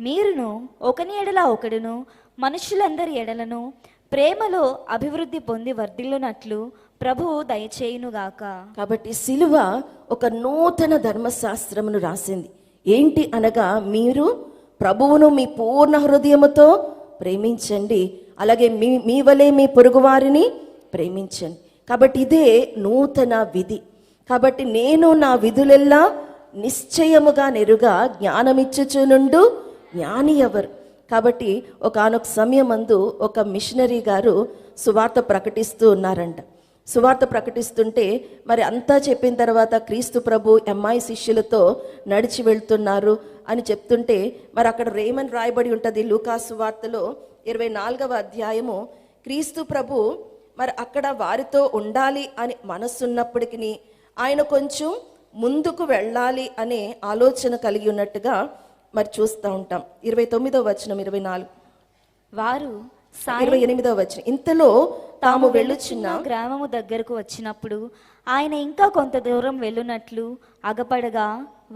మీరును ఒకని ఎడల ఒకడును మనుషులందరి ఎడలను ప్రేమలో అభివృద్ధి పొంది వర్ధిల్లునట్లు ప్రభువు దయచేయునుగాక. కాబట్టి సిలువ ఒక నూతన ధర్మశాస్త్రమును రాసింది. ఏంటి అనగా, మీరు ప్రభువును మీ పూర్ణ హృదయముతో ప్రేమించండి, అలాగే మీ వలె మీ పొరుగువారిని ప్రేమించండి. కాబట్టి ఇదే నూతన విధి. కాబట్టి నేను నా విధులెల్లా నిశ్చయముగా నెరుగా జ్ఞానమిచ్చుచునుండు జ్ఞాని ఎవరు. కాబట్టి ఒకానొక సమయమందు ఒక మిషనరీ గారు సువార్త ప్రకటిస్తూ ఉన్నారంట. సువార్త ప్రకటిస్తుంటే మరి అంతా చెప్పిన తర్వాత క్రీస్తు ప్రభు ఎమ్మాయి శిష్యులతో నడిచి వెళ్తున్నారు అని చెప్తుంటే మరి అక్కడ రేమని రాయబడి ఉంటుంది లూకా సువార్తలో 24వ అధ్యాయము. క్రీస్తు ప్రభు మరి అక్కడ వారితో ఉండాలి అని మనస్సున్నప్పటికీ ఆయన కొంచెం ముందుకు వెళ్ళాలి అనే ఆలోచన కలిగి ఉన్నట్టుగా మరి చూస్తూ ఉంటాం. 29వ వచనం, 24, వారు 28వ వచనం. ఇంతలో తాము వెళ్ళుచున్న గ్రామము దగ్గరకు వచ్చినప్పుడు ఆయన ఇంకా కొంత దూరం వెళ్ళునట్లు అగపడగా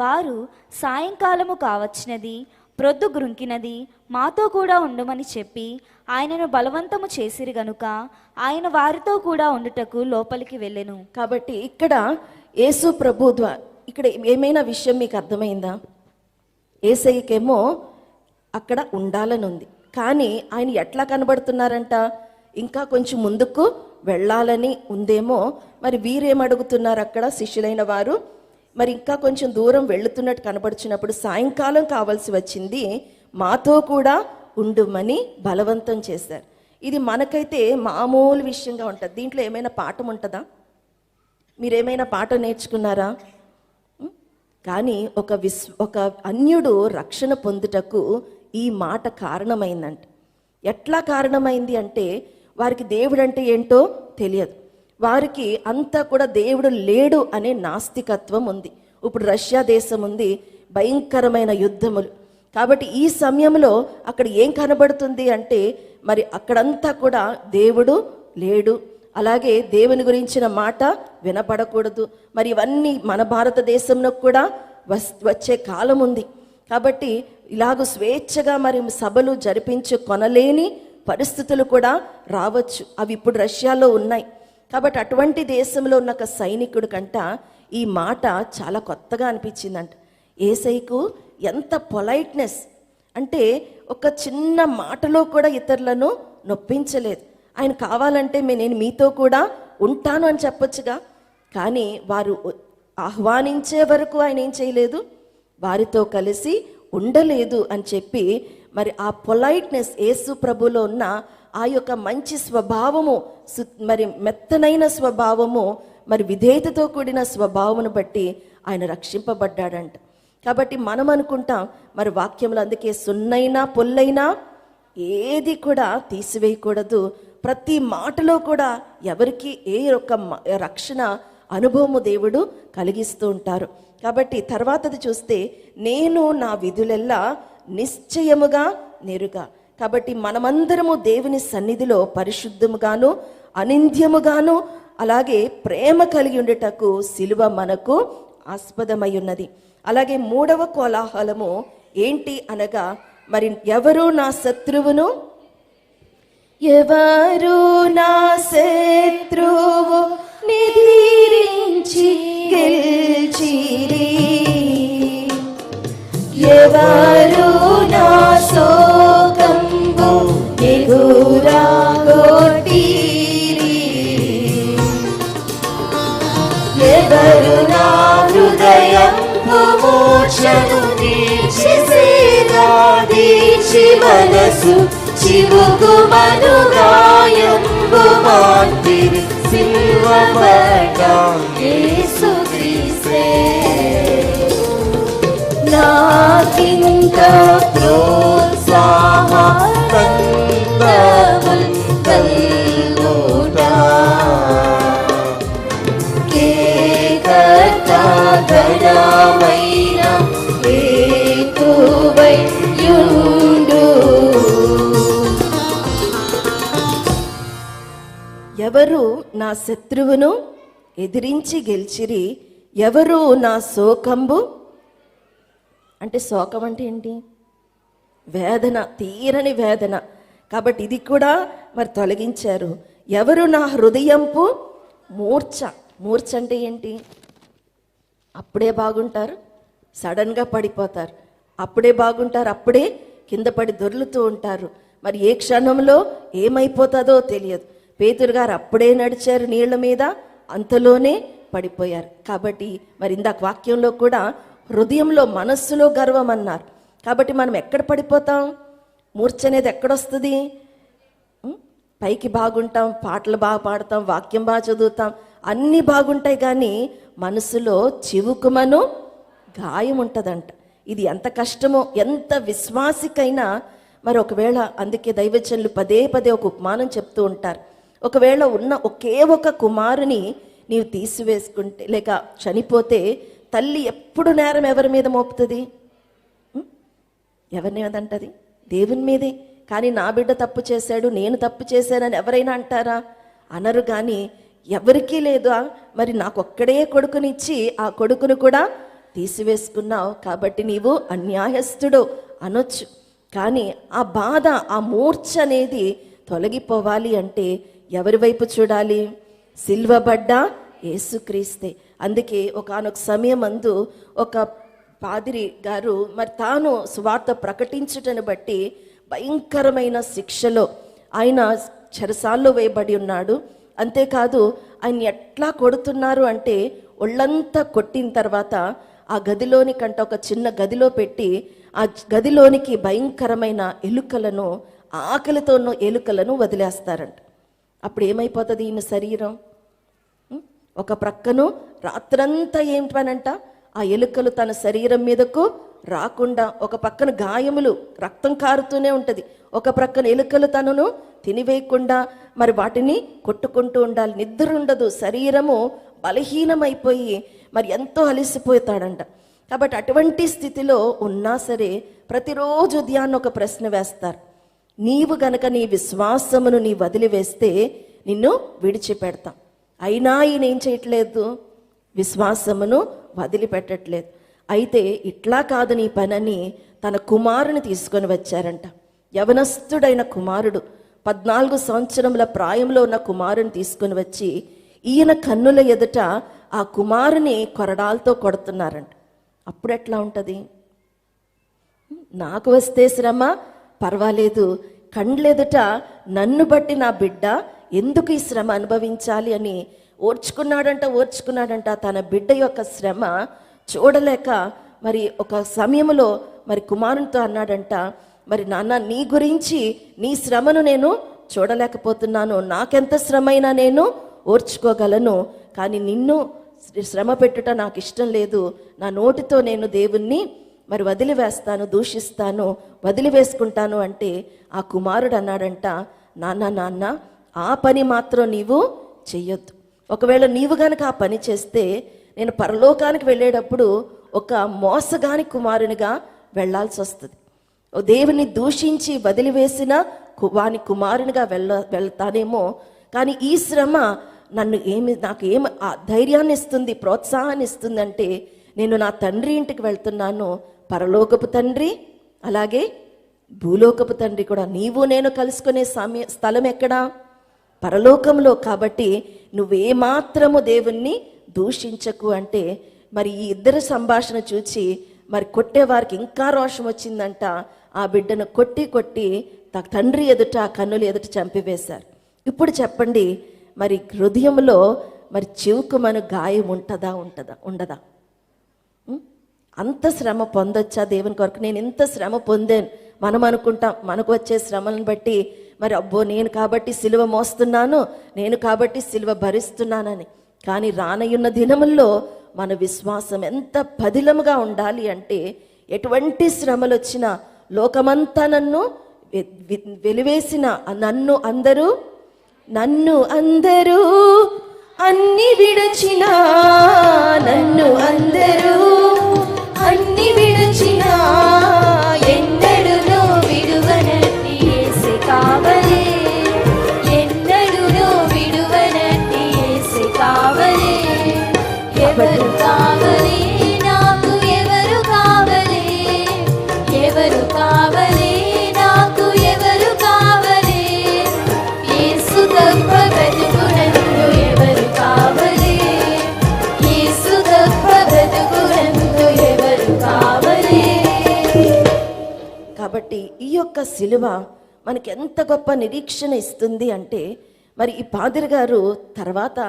వారు సాయంకాలము కావచ్చినది, ప్రొద్దు గ్రుంకినది, మాతో కూడా ఉండమని చెప్పి ఆయనను బలవంతము చేసిరి గనుక ఆయన వారితో కూడా ఉండుటకు లోపలికి వెళ్ళెను. కాబట్టి ఇక్కడ యేసు ప్రభు ఇక్కడ ఏమైనా విషయం మీకు అర్థమైందా? యేసయ్యకేమో అక్కడ ఉండాలని ఉంది, కానీ ఆయన ఎట్లా కనబడుతున్నారంట? ఇంకా కొంచెం ముందుకు వెళ్ళాలని ఉందేమో. మరి వీరేమడుగుతున్నారు అక్కడ శిష్యులైన వారు? మరి ఇంకా కొంచెం దూరం వెళుతున్నట్టు కనబడుచున్నప్పుడు సాయంకాలం కావాల్సి వచ్చింది, మాతో కూడా ఉండుమని బలవంతం చేశారు. ఇది మనకైతే మామూలు విషయంగా ఉంటుంది. దీంట్లో ఏమైనా పాఠం ఉంటుందా? మీరేమైనా పాఠం నేర్చుకున్నారా? కానీ ఒక అన్యుడు రక్షణ పొందుటకు ఈ మాట కారణమైందంట. ఎట్లా కారణమైంది అంటే వారికి దేవుడు అంటే ఏంటో తెలియదు. వారికి అంతా కూడా దేవుడు లేడు అనే నాస్తికత్వం ఉంది. ఇప్పుడు రష్యా దేశం ఉంది, భయంకరమైన యుద్ధములు. కాబట్టి ఈ సమయంలో అక్కడ ఏం కనబడుతుంది అంటే మరి అక్కడంతా కూడా దేవుడు లేడు, అలాగే దేవుని గురించిన మాట వినపడకూడదు. మరి ఇవన్నీ మన భారతదేశంలో కూడా వచ్చే కాలం ఉంది. కాబట్టి ఇలాగ స్వేచ్ఛగా మరి సభలు కొనలేని పరిస్థితులు కూడా రావచ్చు. అవి ఇప్పుడు రష్యాలో ఉన్నాయి. కాబట్టి అటువంటి దేశంలో ఉన్న ఒక సైనికుడి కంట ఈ మాట చాలా కొత్తగా అనిపించిందంట. యేసయ్యకు ఎంత పొలైట్నెస్ అంటే ఒక చిన్న మాటలో కూడా ఇతరులను నొప్పించలేదు. ఆయన కావాలంటే నేను మీతో కూడా ఉంటాను అని చెప్పొచ్చుగా, కానీ వారు ఆహ్వానించే వరకు ఆయన ఏం చేయలేదు, వారితో కలిసి ఉండలేదు అని చెప్పి మరి ఆ పొలైట్నెస్ యేసు ప్రభులో ఉన్న ఆ యొక్క మంచి స్వభావము, మరి మెత్తనైన స్వభావము, మరి విధేయతతో కూడిన స్వభావమును బట్టి ఆయన రక్షింపబడ్డాడంట. కాబట్టి మనం అనుకుంటాం మరి వాక్యంలో అందుకే సున్నైనా పొల్లైనా ఏది కూడా తీసివేయకూడదు. ప్రతి మాటలో కూడా ఎవరికి ఏ ఒక్క రక్షణ అనుభవము దేవుడు కలిగిస్తూ ఉంటారు. కాబట్టి తర్వాతది చూస్తే నేను నా విధులెల్లా నిశ్చయముగా నెరుగా. కాబట్టి మనమందరము దేవుని సన్నిధిలో పరిశుద్ధముగాను అనింద్యముగాను అలాగే ప్రేమ కలిగి ఉండేటకు సిలువ మనకు ఆస్పదమై ఉన్నది. అలాగే 3వ కోలాహలము ఏంటి అనగా మరి ఎవరు నా శత్రువును, ఎవరు నా శత్రువు నిదిరించి గెలిచిరి, ఎవరు నా శోకంబు ఎగురాగొట్టిరి, ఎవరు నా హృదయం మోక్షను తీర్చి మనసు చివుకుమను గాయంబు మాంతిరి సిల్వబడ్డ యేసుక్రీస్తే నాకింక ప్రోత్సాహంతముల్ కల్గుట కేకర్త ఘనమైన హేతువై యుండు. ఎవరు నా శత్రువును ఎదిరించి గెలిచిరి, ఎవరు నా శోకంబు అంటే శోకం అంటే ఏంటి? వేదన, తీరని వేదన. కాబట్టి ఇది కూడా మరి తొలగించారు. ఎవరు నా హృదయంపు మూర్ఛ అంటే ఏంటి? అప్పుడే బాగుంటారు, సడన్గా పడిపోతారు, అప్పుడే బాగుంటారు, అప్పుడే కింద పడి దొర్లుతూ ఉంటారు. మరి ఏ క్షణంలో ఏమైపోతుందో తెలియదు. పేతురు గారు అప్పుడే నడిచారు నీళ్ల మీద, అంతలోనే పడిపోయారు. కాబట్టి మరి ఇందాక వాక్యంలో కూడా హృదయంలో మనస్సులో గర్వం అన్నారు. కాబట్టి మనం ఎక్కడ పడిపోతాం? మూర్ఛ అనేది ఎక్కడొస్తుంది? పైకి బాగుంటాం, పాటలు బాగా పాడతాం, వాక్యం బాగా చదువుతాం, అన్నీ బాగుంటాయి, కానీ మనసులో చివుకుమను గాయం ఉంటుందంట. ఇది ఎంత కష్టమో, ఎంత విశ్వాసికైనా. మరి ఒకవేళ అందుకే దైవజనులు పదే పదే ఒక ఉపమానం చెప్తూ ఉంటారు. ఒకవేళ ఉన్న ఒకే ఒక కుమారుని నీవు తీసివేసుకుంటే లేక చనిపోతే తల్లి ఎప్పుడు నేరం ఎవరి మీద మోపుతుంది? ఎవరిని ఏదంటది? దేవుని మీదే. కానీ నా బిడ్డ తప్పు చేశాడు, నేను తప్పు చేశానని ఎవరైనా అంటారా? అనరు. కానీ ఎవరికీ లేదా? మరి నాకొక్కడే కొడుకునిచ్చి ఆ కొడుకును కూడా తీసివేసుకున్నావు, కాబట్టి నీవు అన్యాయస్తుడు అనొచ్చు. కానీ ఆ బాధ, ఆ మూర్ఛ అనేది తొలగిపోవాలి అంటే ఎవరి వైపు చూడాలి? సిల్వబడ్డ యేసుక్రీస్తే. అందుకే ఒకానొక సమయం అందు ఒక పాదిరి గారు మరి తాను సువార్త ప్రకటించుటను బట్టి భయంకరమైన శిక్షలో ఆయన చెరసాల్లో వేయబడి ఉన్నాడు. అంతేకాదు ఆయన ఎట్లా కొడుతున్నారు అంటే ఒళ్ళంతా కొట్టిన తర్వాత ఆ గదిలోని కంటే ఒక చిన్న గదిలో పెట్టి ఆ గదిలోనికి భయంకరమైన ఎలుకలను, ఆకలితో ఎలుకలను వదిలేస్తారంట. అప్పుడు ఏమైపోతుంది ఈయన శరీరం? ఒక ప్రక్కను రాత్రంతా ఏం పనంట, ఆ ఎలుకలు తన శరీరం మీదకు రాకుండా, ఒక పక్కన గాయములు, రక్తం కారుతూనే ఉంటుంది, ఒక ప్రక్కన ఎలుకలు తనను తినివేయకుండా మరి వాటిని కొట్టుకుంటూ ఉండాలి. నిద్ర ఉండదు, శరీరము బలహీనమైపోయి మరి ఎంతో అలసిపోతాడంట. కాబట్టి అటువంటి స్థితిలో ఉన్నా సరే ప్రతిరోజు ఉదయాన్నే ఒక ప్రశ్న వేస్తారు. నీవు గనక నీ విశ్వాసమును నీ వదిలివేస్తే నిన్ను విడిచిపెడతాం. అయినా ఈయన ఏం చేయట్లేదు? విశ్వాసమును వదిలిపెట్టట్లేదు. అయితే ఇట్లా కాదు నీ పనని తన కుమారుని తీసుకొని వచ్చారంట. యవనస్తుడైన కుమారుడు, 14 సంవత్సరముల ప్రాయంలో ఉన్న కుమారుని తీసుకొని వచ్చి ఈయన కన్నుల ఎదుట ఆ కుమారుని కొరడాలతో కొడుతున్నారంట. అప్పుడు ఎట్లా ఉంటుంది? నాకు వస్తే శ్రమ పర్వాలేదు, కండ్లెదుట నన్ను బట్టి నా బిడ్డ ఎందుకు ఈ శ్రమ అనుభవించాలి అని ఓర్చుకున్నాడంట. తన బిడ్డ యొక్క శ్రమ చూడలేక మరి ఒక సమయంలో మరి కుమారునితో అన్నాడంట, మరి నాన్న నీ గురించి నీ శ్రమను నేను చూడలేకపోతున్నాను, నాకెంత శ్రమైనా నేను ఓర్చుకోగలను, కానీ నిన్ను శ్రమ పెట్టుట నాకు ఇష్టం లేదు. నా నోటితో నేను దేవుణ్ణి మరి వదిలివేస్తాను, దూషిస్తాను, వదిలివేసుకుంటాను అంటే ఆ కుమారుడు అన్నాడంట, నాన్న ఆ పని మాత్రం నీవు చెయ్యొద్దు. ఒకవేళ నీవు గనక ఆ పని చేస్తే నేను పరలోకానికి వెళ్ళేటప్పుడు ఒక మోసగాని కుమారునిగా వెళ్లాల్సి వస్తుంది. దేవుని దూషించి వదిలివేసిన వాని కుమారునిగా వెళ్తానేమో. కానీ ఈ శ్రమ నాకు ఏమి ధైర్యాన్ని ఇస్తుంది, ప్రోత్సాహాన్ని ఇస్తుంది అంటే నేను నా తండ్రి ఇంటికి వెళ్తున్నాను, పరలోకపు తండ్రి అలాగే భూలోకపు తండ్రి కూడా. నీవు నేను కలుసుకునే స్థలం ఎక్కడా? పరలోకంలో. కాబట్టి నువ్వేమాత్రము దేవుణ్ణి దూషించకు అంటే మరి ఈ ఇద్దరు సంభాషణ చూచి మరి కొట్టేవారికి ఇంకా రోషం వచ్చిందంట. ఆ బిడ్డను కొట్టి తండ్రి ఎదుట, కన్నుల ఎదుట చంపివేశారు. ఇప్పుడు చెప్పండి, మరి హృదయంలో మరి చివుకుమను గాయం ఉండదా? అంత శ్రమ పొందొచ్చా దేవుని కొరకు? నేను ఇంత శ్రమ పొందాను. మనం అనుకుంటాం మనకు వచ్చే శ్రమలను బట్టి మరి అబ్బో నేను కాబట్టి సిలువ మోస్తున్నాను, నేను కాబట్టి సిలువ భరిస్తున్నానని. కానీ రానయ్యున్న దినముల్లో మన విశ్వాసం ఎంత పదిలముగా ఉండాలి అంటే ఎటువంటి శ్రమలు వచ్చినా, లోకమంతా నన్ను వెలివేసిన నన్ను అందరూ అన్ని విడచినా, నన్ను అందరూ అన్ని విడచినా, ఎన్నడునో విడువనట్టి యేసు కావలే, ఎన్నడునో విడువనట్టి యేసు కావలే. ఎవరు కావలే నాకు, ఎవరు కావలే, ఎవరు కావలే నాకు, ఎవరు కావలే, యేసు తప్ప బ్రతుకునందు ఎవరు కావలే, యేసు తప్ప బ్రతుకునందు ఎవరు కావలే. కాబట్టి ఈ యొక్క సిలువ మనకి ఎంత గొప్ప నిరీక్షణ ఇస్తుంది అంటే మరి ఈ పాదిరి గారు తర్వాత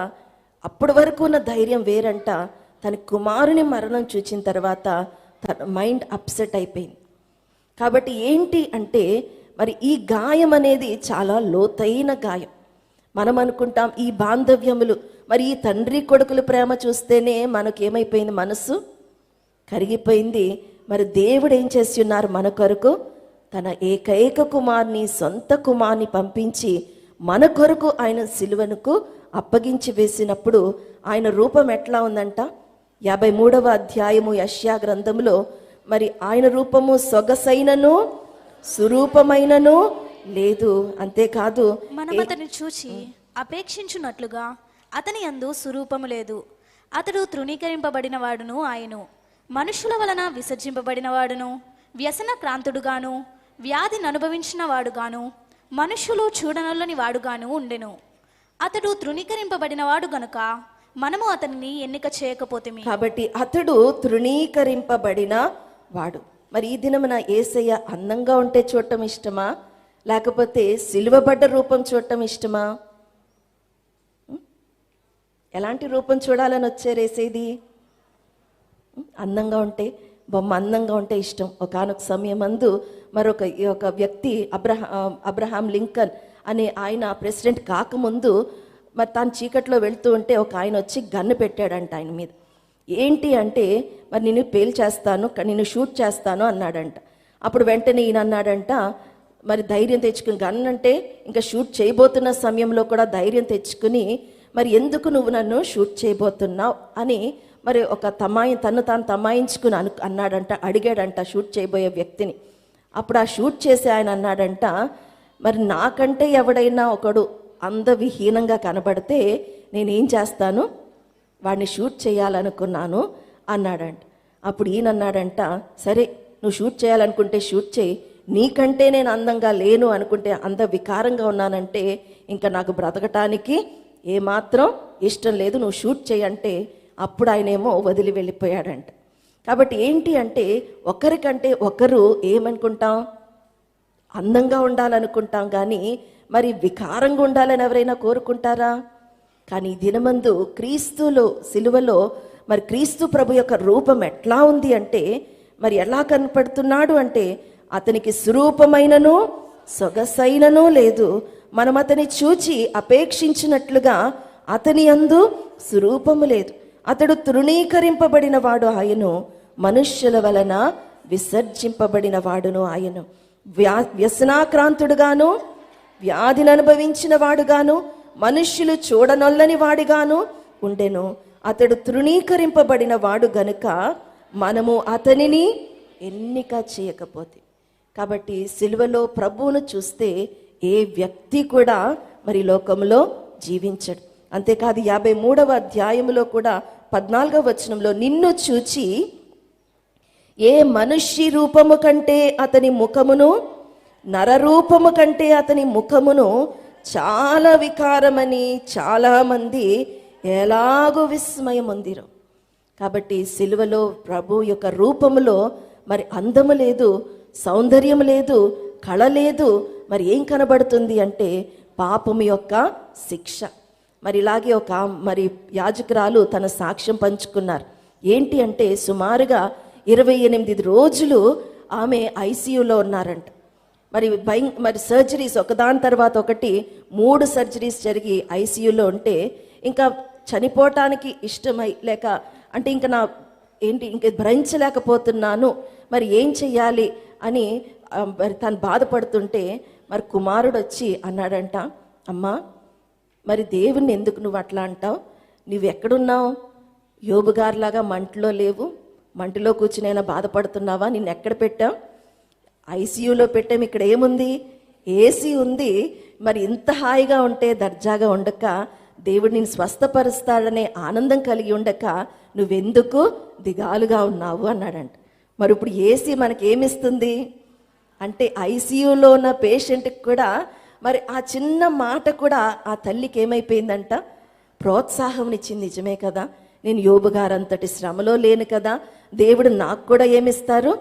అప్పటి వరకు ఉన్న ధైర్యం వేరంట. తన కుమారుని మరణం చూచిన తర్వాత తన మైండ్ అప్సెట్ అయిపోయింది. కాబట్టి ఏంటి అంటే మరి ఈ గాయం అనేది చాలా లోతైన గాయం. మనం అనుకుంటాం ఈ బాంధవ్యములు, మరి ఈ తండ్రి కొడుకుల ప్రేమ చూస్తేనే మనకేమైపోయింది, మనసు కరిగిపోయింది. మరి దేవుడు ఏం చేసి ఉన్నారు మన కొరకు? తన ఏకైక కుమార్ని, సొంత కుమార్ని పంపించి మన కొరకు ఆయన సిలువనుకు అప్పగించి వేసినప్పుడు ఆయన రూపం ఎట్లా ఉందంట? 53వ అధ్యాయము యెషయా గ్రంథంలో మరి ఆయన రూపము సొగసైనను సురూపమైనను లేదు. అంతేకాదు, మనం అతన్ని చూచి అపేక్షించున్నట్లుగా అతని యందు సురూపము లేదు. అతడు తృణీకరింపబడిన వాడును, ఆయను మనుషుల వలన విసర్జింపబడిన వాడును, వ్యసన క్రాంతుడుగాను, వ్యాధిని అనుభవించిన వాడుగాను, మనుషులు చూడనొల్లని వాడుగాను ఉండెను. అతడు తృణీకరింపబడిన వాడు గనుక మనము అతనిని ఎన్నిక చేయకపోతేమి. కాబట్టి అతడు తృణీకరింపబడిన వాడు. మరి ఈ దినమున యేసయ్య అందంగా ఉంటే చూడటం ఇష్టమా, లేకపోతే సిలువబడ్డ రూపం చూడటం ఇష్టమా? ఎలాంటి రూపం చూడాలని వచ్చారు యేసయ్యది? అందంగా ఉంటే, బొమ్మ అందంగా ఉంటే ఇష్టం. ఒకానొక సమయం అందు ఒక వ్యక్తి అబ్రహాం లింకన్ అనే ఆయన ప్రెసిడెంట్ కాకముందు మరి తాను చీకట్లో వెళ్తూ ఉంటే ఒక ఆయన వచ్చి గన్ను పెట్టాడంట ఆయన మీద. ఏంటి అంటే, మరి నేను పేల్చేస్తాను, నిన్ను షూట్ చేస్తాను అన్నాడంట. అప్పుడు వెంటనే ఈయన అన్నాడంట, మరి ధైర్యం తెచ్చుకుని, గన్ అంటే ఇంకా షూట్ చేయబోతున్న సమయంలో కూడా ధైర్యం తెచ్చుకుని, మరి ఎందుకు నువ్వు నన్ను షూట్ చేయబోతున్నావు అని మరి ఒక తను తమాయించుకుని అన్నాడంట, అడిగాడంట షూట్ చేయబోయే వ్యక్తిని. అప్పుడు ఆ షూట్ చేసి ఆయన అన్నాడంట, మరి నాకంటే ఎవడైనా ఒకడు అందవిహీనంగా కనబడితే నేనేం చేస్తాను, వాడిని షూట్ చేయాలనుకున్నాను అన్నాడంట. అప్పుడు ఈయన అన్నాడంట, సరే నువ్వు షూట్ చేయాలనుకుంటే షూట్ చేయి, నీకంటే నేను అందంగా లేను అనుకుంటే, అంత వికారంగా ఉన్నానంటే ఇంకా నాకు బ్రతకటానికి ఏమాత్రం ఇష్టం లేదు, నువ్వు షూట్ చేయంటే అప్పుడు ఆయనేమో వదిలి వెళ్ళిపోయాడంట. కాబట్టి ఏంటి అంటే, ఒకరికంటే ఒకరు ఏమనుకుంటాం, అందంగా ఉండాలనుకుంటాం, కానీ మరి వికారంగా ఉండాలని ఎవరైనా కోరుకుంటారా? కానీ దినమందు క్రీస్తులో సిలువలో మరి క్రీస్తు ప్రభు యొక్క రూపం ఎట్లా ఉంది అంటే, మరి ఎలా కనపడుతున్నాడు అంటే, అతనికి స్వరూపమైనను సొగసైనను లేదు. మనం అతని చూచి అపేక్షించినట్లుగా అతని యందు స్వరూపము లేదు. అతడు తృణీకరింపబడిన వాడు ఆయను, మనుష్యుల వలన విసర్జింపబడిన వాడును ఆయను. వ్యసనాక్రాంతుడుగాను, వ్యాధిని అనుభవించిన వాడుగాను, మనుష్యులు చూడనొల్లని వాడిగాను ఉండెను. అతడు తృణీకరింపబడిన వాడు గనుక మనము అతనిని ఎన్నిక చేయకపోతే. కాబట్టి సిలువలో ప్రభువును చూస్తే ఏ వ్యక్తి కూడా మరి లోకంలో జీవించడు. అంతేకాదు 53వ అధ్యాయములో కూడా 14వ వచనంలో, నిన్ను చూచి ఏ మనుష్య రూపము కంటే అతని ముఖమును, నరరూపము కంటే అతని ముఖమును చాలా వికారమని చాలామంది ఎలాగో విస్మయం పొందిరు. కాబట్టి సిలువలో ప్రభు యొక్క రూపములో మరి అందము లేదు, సౌందర్యం లేదు, కళ లేదు. మరి ఏం కనబడుతుంది అంటే పాపము యొక్క శిక్ష. మరి ఇలాగే ఒక మరి యాజకురాలు తన సాక్ష్యం పంచుకున్నారు. ఏంటి అంటే, సుమారుగా 28 రోజులు ఆమె ఐసీయూలో ఉన్నారంట. మరి సర్జరీస్ ఒకదాని తర్వాత ఒకటి 3 సర్జరీస్ జరిగి ఐసీయూలో ఉంటే ఇంకా చనిపోవటానికి ఇష్టమై లేక అంటే ఇంకా ఇంక భరించలేకపోతున్నాను, మరి ఏం చెయ్యాలి అని మరి తను బాధపడుతుంటే మరి కుమారుడు వచ్చి అన్నాడంట, అమ్మా మరి దేవుణ్ణి ఎందుకు నువ్వు అట్లా అంటావు, నువ్వు ఎక్కడున్నావు, యోబు గారిలాగా మంటలో లేవు, మంటలో కూర్చునైనా బాధపడుతున్నావా, నిన్ను ఎక్కడ పెట్టావు, ఐసీయూలో పెట్టాం, ఇక్కడ ఏముంది, ఏసీ ఉంది, మరి ఇంత హాయిగా ఉంటే దర్జాగా ఉండక దేవుడు నిన్ను స్వస్థపరుస్తాడనే ఆనందం కలిగి ఉండక నువ్వెందుకు దిగాలుగా ఉన్నావు అన్నాడంట. మరి ఇప్పుడు ఏసీ మనకి ఏమిస్తుంది అంటే, ఐసీయూలో ఉన్న పేషెంట్కి కూడా మరి ఆ చిన్న మాట కూడా ఆ తల్లికి ఏమైపోయిందంట, ప్రోత్సాహం ఇచ్చింది. నిజమే కదా, నేను యోబు గారంతటి శ్రమలో లేను కదా, దేవుడు నాకు కూడా ఏమిస్తారు,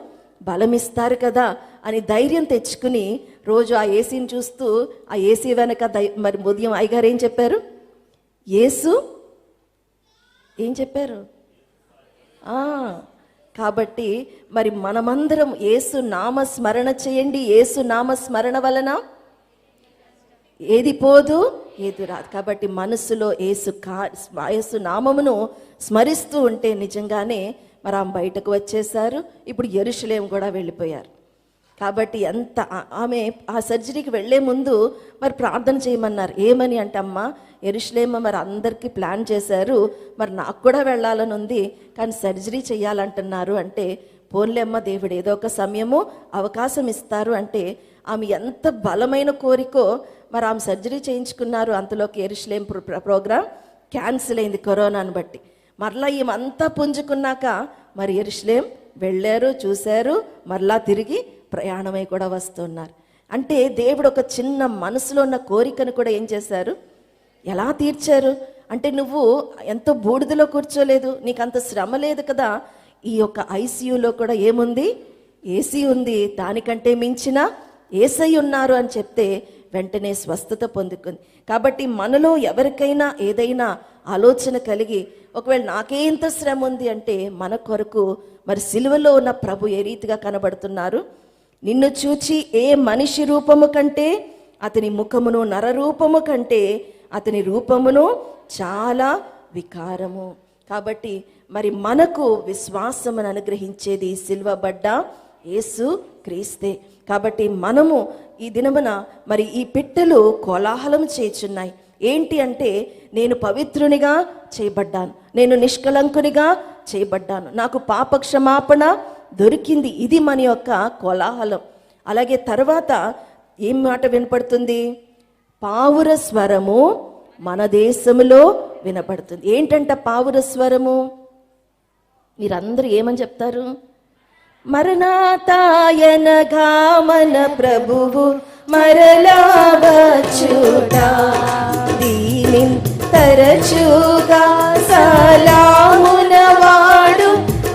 బలమిస్తారు కదా అని ధైర్యం తెచ్చుకుని రోజు ఆ ఏసీని చూస్తూ ఆ ఏసీ వెనక మరి ఉదయం అయ్యగారు ఏం చెప్పారు, ఏం చెప్పారు, కాబట్టి మరి మనమందరం యేసు నామ స్మరణ చేయండి. యేసు నామ స్మరణ వలన ఏది పోదు, ఏది రాదు. కాబట్టి మనసులో యేసు నామమును స్మరిస్తూ ఉంటే నిజంగానే మరి ఆమె బయటకు వచ్చేసారు. ఇప్పుడు యెరూషలేము కూడా వెళ్ళిపోయారు. కాబట్టి ఆమె ఆ సర్జరీకి వెళ్ళే ముందు మరి ప్రార్థన చేయమన్నారు. ఏమని అంటే, అమ్మ యెరూషలేము మరి అందరికీ ప్లాన్ చేశారు, మరి నాకు కూడా వెళ్ళాలని ఉంది, కానీ సర్జరీ చేయాలంటున్నారు అంటే, పోన్లే అమ్మ, దేవుడు ఏదో ఒక సమయము అవకాశం ఇస్తారు అంటే, ఆమె ఎంత బలమైన కోరికో మరి ఆమె సర్జరీ చేయించుకున్నారు. అంతలోకి యెరూషలేము ప్రోగ్రాం క్యాన్సిల్ అయింది కరోనాను బట్టి. మరలా ఈమంతా పుంజుకున్నాక మరి యెరూషలేము వెళ్ళారు, చూశారు, మరలా తిరిగి ప్రయాణమై కూడా వస్తున్నారు. అంటే దేవుడు ఒక చిన్న మనసులో ఉన్న కోరికను కూడా ఏం చేశారు, ఎలా తీర్చారు అంటే, నువ్వు ఎంతో బూడిదలో కూర్చోలేదు, నీకు అంత శ్రమ లేదు కదా. ఈ యొక్క ఐసీయూలో కూడా ఏముంది, ఏసీ ఉంది, దానికంటే మించిన ఏసై ఉన్నారు అని చెప్తే వెంటనే స్వస్థత పొందుకుంది. కాబట్టి మనలో ఎవరికైనా ఏదైనా ఆలోచన కలిగి, ఒకవేళ నాకే ఇంత శ్రమ ఉంది అంటే, మన కొరకు మరి సిలువలో ఉన్న ప్రభు ఏ రీతిగా కనబడుతున్నారు. నిన్ను చూచి ఏ మనిషి రూపము కంటే అతని ముఖమును, నరరూపము కంటే అతని రూపమును చాలా వికారము. కాబట్టి మరి మనకు విశ్వాసమును అనుగ్రహించేది సిలువబడ్డ యేసు క్రీస్తే. కాబట్టి మనము ఈ దినమున మరి ఈ పిట్టలు కోలాహలం చేయుచున్నాయి. ఏంటి అంటే, నేను పవిత్రునిగా చేయబడ్డాను, నేను నిష్కలంకునిగా చేయబడ్డాను, నాకు పాప క్షమాపణ దొరికింది. ఇది మన యొక్క కోలాహలం. అలాగే తర్వాత ఏం మాట వినపడుతుంది, పావుర స్వరము మన దేశములో వినపడుతుంది. ఏంటంట పావుర స్వరము? మీరందరూ ఏమని చెప్తారు? మరణాతాయనగా మన ప్రభువు మరలా వచ్చుట, దీని తరచుగా సలామున వాడు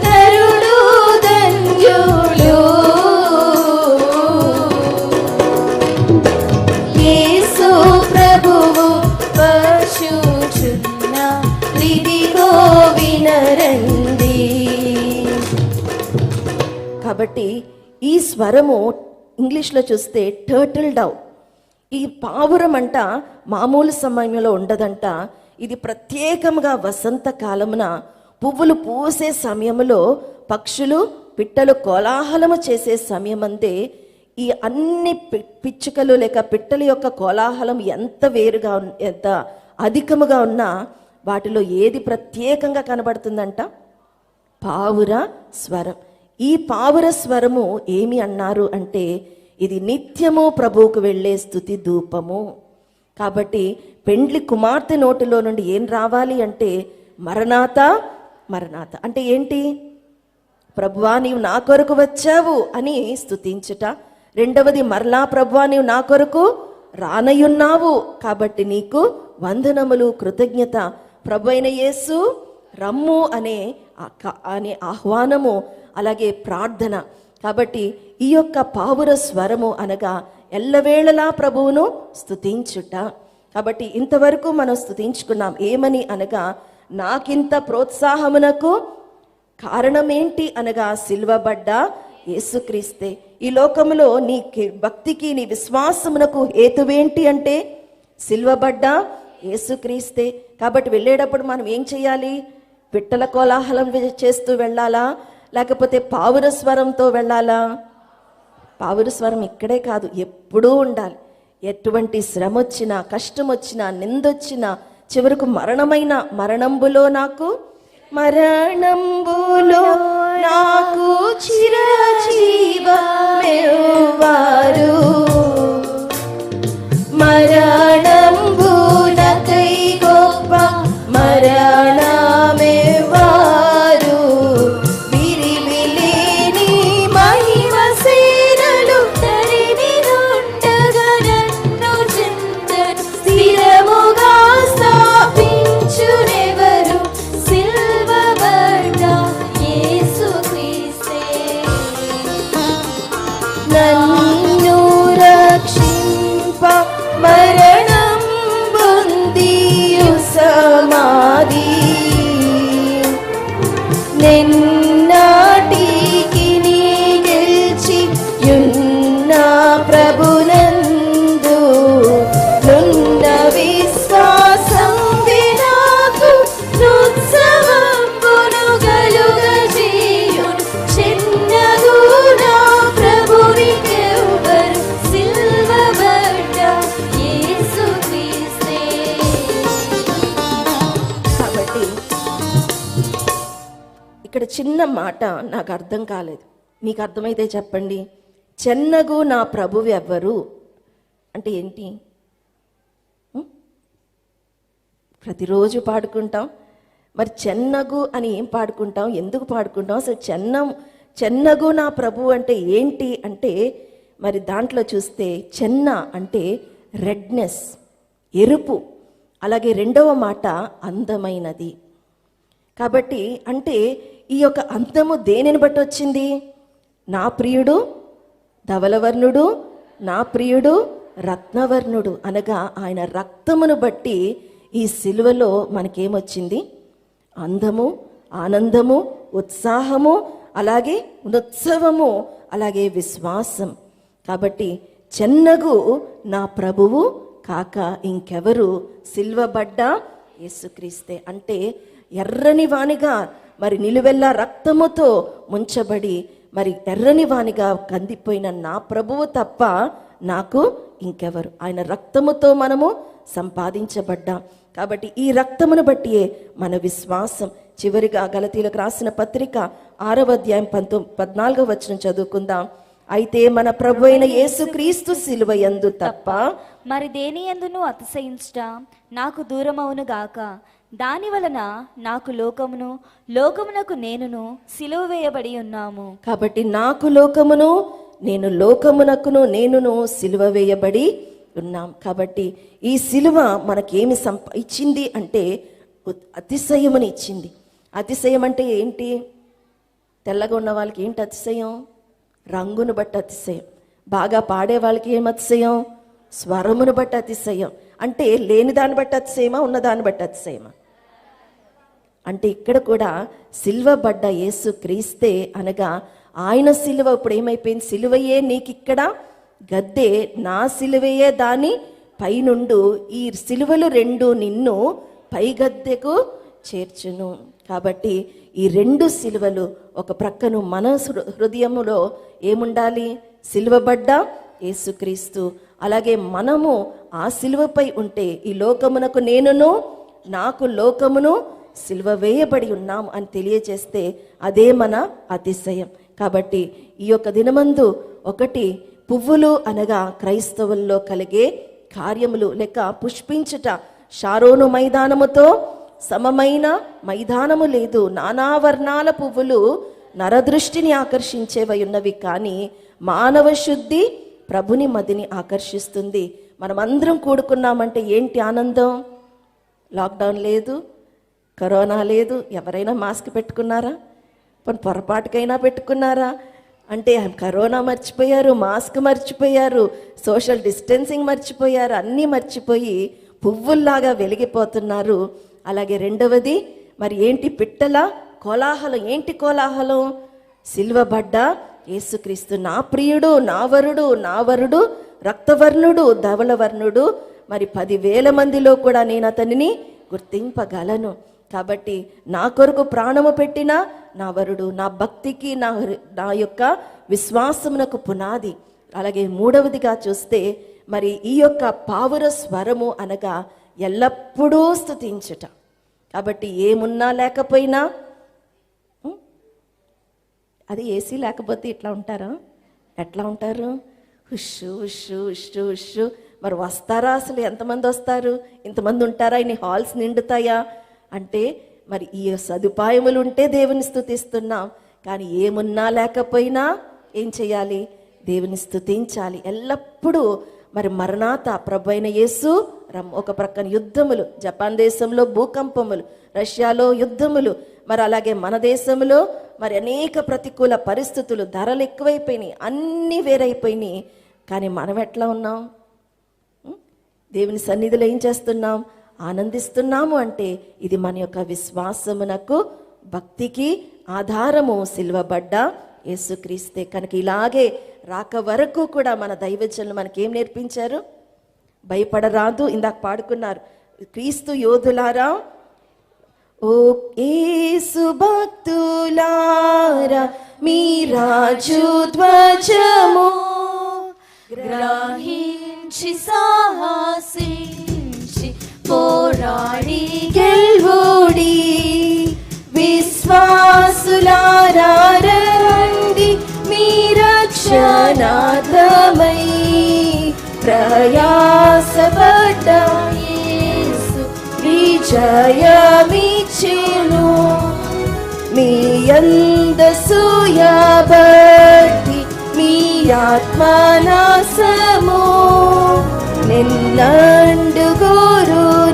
నరుడు ధన్యుడు. యేసు ప్రభువు వచ్చుచున్న ఇదిగో వినరండి. కాబట్టి ఈ స్వరము ఇంగ్లీష్లో చూస్తే టర్టిల్ డౌ. ఈ పావురం అంట మామూలు సమయంలో ఉండదంట. ఇది ప్రత్యేకంగా వసంత కాలమున పువ్వులు పూసే సమయంలో, పక్షులు పిట్టలు కోలాహలము చేసే సమయమందే ఈ అన్ని పిచ్చుకలు లేక పిట్టల యొక్క కోలాహలం ఎంత వేరుగా ఎంత అధికముగా ఉన్నా వాటిలో ఏది ప్రత్యేకంగా కనబడుతుందంట? పావుర స్వరం. ఈ పావుర స్వరము ఏమి అన్నారు అంటే, ఇది నిత్యము ప్రభువుకు వెళ్ళే స్తుతి ధూపము. కాబట్టి పెండ్లి కుమార్తె నోటిలో నుండి ఏం రావాలి అంటే, మరణాత మరణాత అంటే ఏంటి? ప్రభువా నీవు నా కొరకు వచ్చావు అని స్తుతించుట. రెండవది, మరలా ప్రభువా నీవు నా కొరకు రానయున్నావు కాబట్టి నీకు వందనములు, కృతజ్ఞత. ప్రభు అయిన యేసు రమ్ము అనే ఆహ్వానము, అలాగే ప్రార్థన. కాబట్టి ఈ యొక్క పావుర స్వరము అనగా ఎల్లవేళలా ప్రభువును స్తుతించుట. కాబట్టి ఇంతవరకు మనం స్తుతించుకున్నాం. ఏమని అనగా, నాకింత ప్రోత్సాహమునకు కారణమేంటి అనగా సిలువబడ్డ యేసుక్రీస్తే. ఈ లోకములో నీ భక్తికి, నీ విశ్వాసమునకు హేతువేంటి అంటే సిలువబడ్డ యేసుక్రీస్తే. కాబట్టి వెళ్ళేటప్పుడు మనం ఏం చేయాలి? పిట్టల కోలాహలం చేస్తూ వెళ్ళాలా, లేకపోతే పావుర స్వరంతో వెళ్ళాలా? పావుర స్వరం ఇక్కడే కాదు, ఎప్పుడూ ఉండాలి. ఎటువంటి శ్రమ వచ్చినా, కష్టం వచ్చినా, నిందొచ్చినా, చివరకు మరణంబులో నాకు చిరజీవమేవారు, మరణంబునకై గొప్ప మరణమేవారు, విరివిలేని మహిమ సేనలు తరిని నుండగా నన్ను చింతను స్థిరముగా స్థాపించునెవరు, సిలువబడ్డ యేసుక్రీస్తే. నన్ను రక్షింప మరణం పొందియు సమాధి, నిన్నటి చిన్న మాట నాకు అర్థం కాలేదు. మీకు అర్థమైతే చెప్పండి. చెన్నగు నా ప్రభువు ఎవ్వరు అంటే ఏంటి? ప్రతిరోజు పాడుకుంటాం, మరి చెన్నగు అని ఏం పాడుకుంటాం, ఎందుకు పాడుకుంటాం? అసలు చెన్నగు నా ప్రభు అంటే ఏంటి అంటే, మరి దాంట్లో చూస్తే చెన్న అంటే రెడ్నెస్, ఎరుపు. అలాగే రెండవ మాట అందమైనది. కాబట్టి అంటే ఈ యొక్క అందము దేనిని బట్టి వచ్చింది? నా ప్రియుడు ధవలవర్ణుడు, నా ప్రియుడు రత్నవర్ణుడు అనగా ఆయన రక్తమును బట్టి ఈ సిలువలో మనకేమొచ్చింది? అందము, ఆనందము, ఉత్సాహము, అలాగే ఉత్సవము, అలాగే విశ్వాసం. కాబట్టి చెన్నగు నా ప్రభువు కాక ఇంకెవరు? సిల్వబడ్డ యేసుక్రీస్తే. అంటే ఎర్రని వానిగా మరి నిలువెల్లా రక్తముతో ముంచబడి మరి ఎర్రని వానిగా కందిపోయిన నా ప్రభువు తప్ప నాకు ఇంకెవరు? ఆయన రక్తముతో మనము సంపాదించబడ్డాం. కాబట్టి ఈ రక్తమును బట్టియే మన విశ్వాసం. చివరిగా గలతీలకు రాసిన పత్రిక 6వ అధ్యాయం 14వ వచనం చదువుకుందాం. అయితే మన ప్రభు అయిన యేసుక్రీస్తు సిలువ యందు తప్ప మరి దేని యందును అతిశయించుట నాకు దూరమవును గాక. దాని వలన నాకు లోకమును, లోకమునకు నేనును సిలువ వేయబడి ఉన్నాము. కాబట్టి నాకు లోకమును, నేను లోకమునకును నేనును సిలువ వేయబడి ఉన్నాం. కాబట్టి ఈ సిలువ మనకేమి ఇచ్చింది అంటే అతిశయముని ఇచ్చింది. అతిశయం అంటే ఏంటి? తెల్లగా ఉన్న వాళ్ళకి ఏంటి అతిశయం? రంగును బట్టి అతిశయం. బాగా పాడే వాళ్ళకి ఏం అతిశయం? స్వరమును బట్టి అతిశయం. అంటే లేని దాన్ని బట్టి అతిశయమా, ఉన్నదాన్ని బట్టి అతిశయమా? అంటే ఇక్కడ కూడా సిలువబడ్డ యేసు క్రీస్తే అనగా ఆయన సిలువ ఇప్పుడు ఏమైపోయింది? సిలువయే నీకిక్కడ గద్దె, నా సిలువయే దాని పైనుండు. ఈ సిలువలు రెండు నిన్ను పైగద్దెకు చేర్చును. కాబట్టి ఈ రెండు సిలువలు ఒక ప్రక్కను మన హృదయములో ఏముండాలి? సిలువబడ్డ యేసుక్రీస్తు. అలాగే మనము ఆ సిలువపై ఉంటే ఈ లోకమునకు నేనును, నాకు లోకమును సిలువ వేయబడి ఉన్నాము అని తెలియజేస్తే అదే మన అతిశయం. కాబట్టి ఈ యొక్క దినమందు ఒకటి పువ్వులు అనగా క్రైస్తవుల్లో కలిగే కార్యములు లేక పుష్పించుట. షారోను మైదానముతో సమమైన మైదానము లేదు. నానా వర్ణాల పువ్వులు నరదృష్టిని ఆకర్షించేవై ఉన్నవి, కానీ మానవ శుద్ధి ప్రభుని మదిని ఆకర్షిస్తుంది. మనమందరం కూడుకున్నామంటే ఏంటి ఆనందం? లాక్డౌన్ లేదు, కరోనా లేదు. ఎవరైనా మాస్క్ పెట్టుకున్నారా? పొరపాటుకైనా పెట్టుకున్నారా? అంటే కరోనా మర్చిపోయారు, మాస్క్ మర్చిపోయారు, సోషల్ డిస్టెన్సింగ్ మర్చిపోయారు, అన్నీ మర్చిపోయి పువ్వుల్లాగా వెలిగిపోతున్నారు. అలాగే రెండవది మరి ఏంటి? పిట్టల కోలాహలం. ఏంటి కోలాహలం? సిలువబడ్డ యేసుక్రీస్తు నా ప్రియుడు, నా వరుడు రక్తవర్ణుడు, ధవలవర్ణుడు. మరి 10,000 మందిలో కూడా నేను అతనిని గుర్తింపగలను. కాబట్టి నా కొరకు ప్రాణము పెట్టిన నా వరుడు, నా భక్తికి నా యొక్క విశ్వాసమునకు పునాది. అలాగే మూడవదిగా చూస్తే మరి ఈ యొక్క పావుర స్వరము అనగా ఎల్లప్పుడూ స్తుతించుట. కాబట్టి ఏమున్నా లేకపోయినా, అది ఏసీ లేకపోతే ఇట్లా ఉంటారా? ఎట్లా ఉంటారు? హుషు హుషు హుషు హుషు. మరి వస్తారా? అసలు ఎంతమంది వస్తారు? ఇంతమంది ఉంటారా? ఇన్ని హాల్స్ నిండుతాయా? అంటే మరి ఈ సదుపాయములు ఉంటే దేవుని స్తుతిస్తున్నాం. కానీ ఏమున్నా లేకపోయినా ఏం చేయాలి? దేవుని స్తుతించాలి ఎల్లప్పుడూ. మరి మరణాత ప్రభు అయిన యేసు ఒక ప్రక్కన యుద్ధములు, జపాన్ దేశంలో భూకంపములు, రష్యాలో యుద్ధములు, మరి అలాగే మన దేశంలో మరి అనేక ప్రతికూల పరిస్థితులు, ధరలు ఎక్కువైపోయినాయి, అన్నీ వేరైపోయినాయి. కానీ మనం ఎట్లా ఉన్నాం? దేవుని సన్నిధిలో ఏం చేస్తున్నాం? ఆనందిస్తున్నాము. అంటే ఇది మన యొక్క విశ్వాసమునకు, భక్తికి ఆధారము సిలువబడ్డ యేసుక్రీస్తే. కనుక ఇలాగే రాక వరకు కూడా మన దైవజనులు మనకేం నేర్పించారు? భయపడరాదు. ఇందాక పాడుకున్నారు, క్రీస్తు యోధులారా, ఓ యేసు భక్తులారా, మీ రాజు ధ్వజము గ్రహించి సాహసించి పోరాడి గెలుడి, విశ్వాసులారా రక్షణార్థమై ప్రయాసపడ్డ యేసు విజయమిచ్చెను. మీ అందసూయబట్టి మీ ఆత్మనాశము నిన్నండుగోరు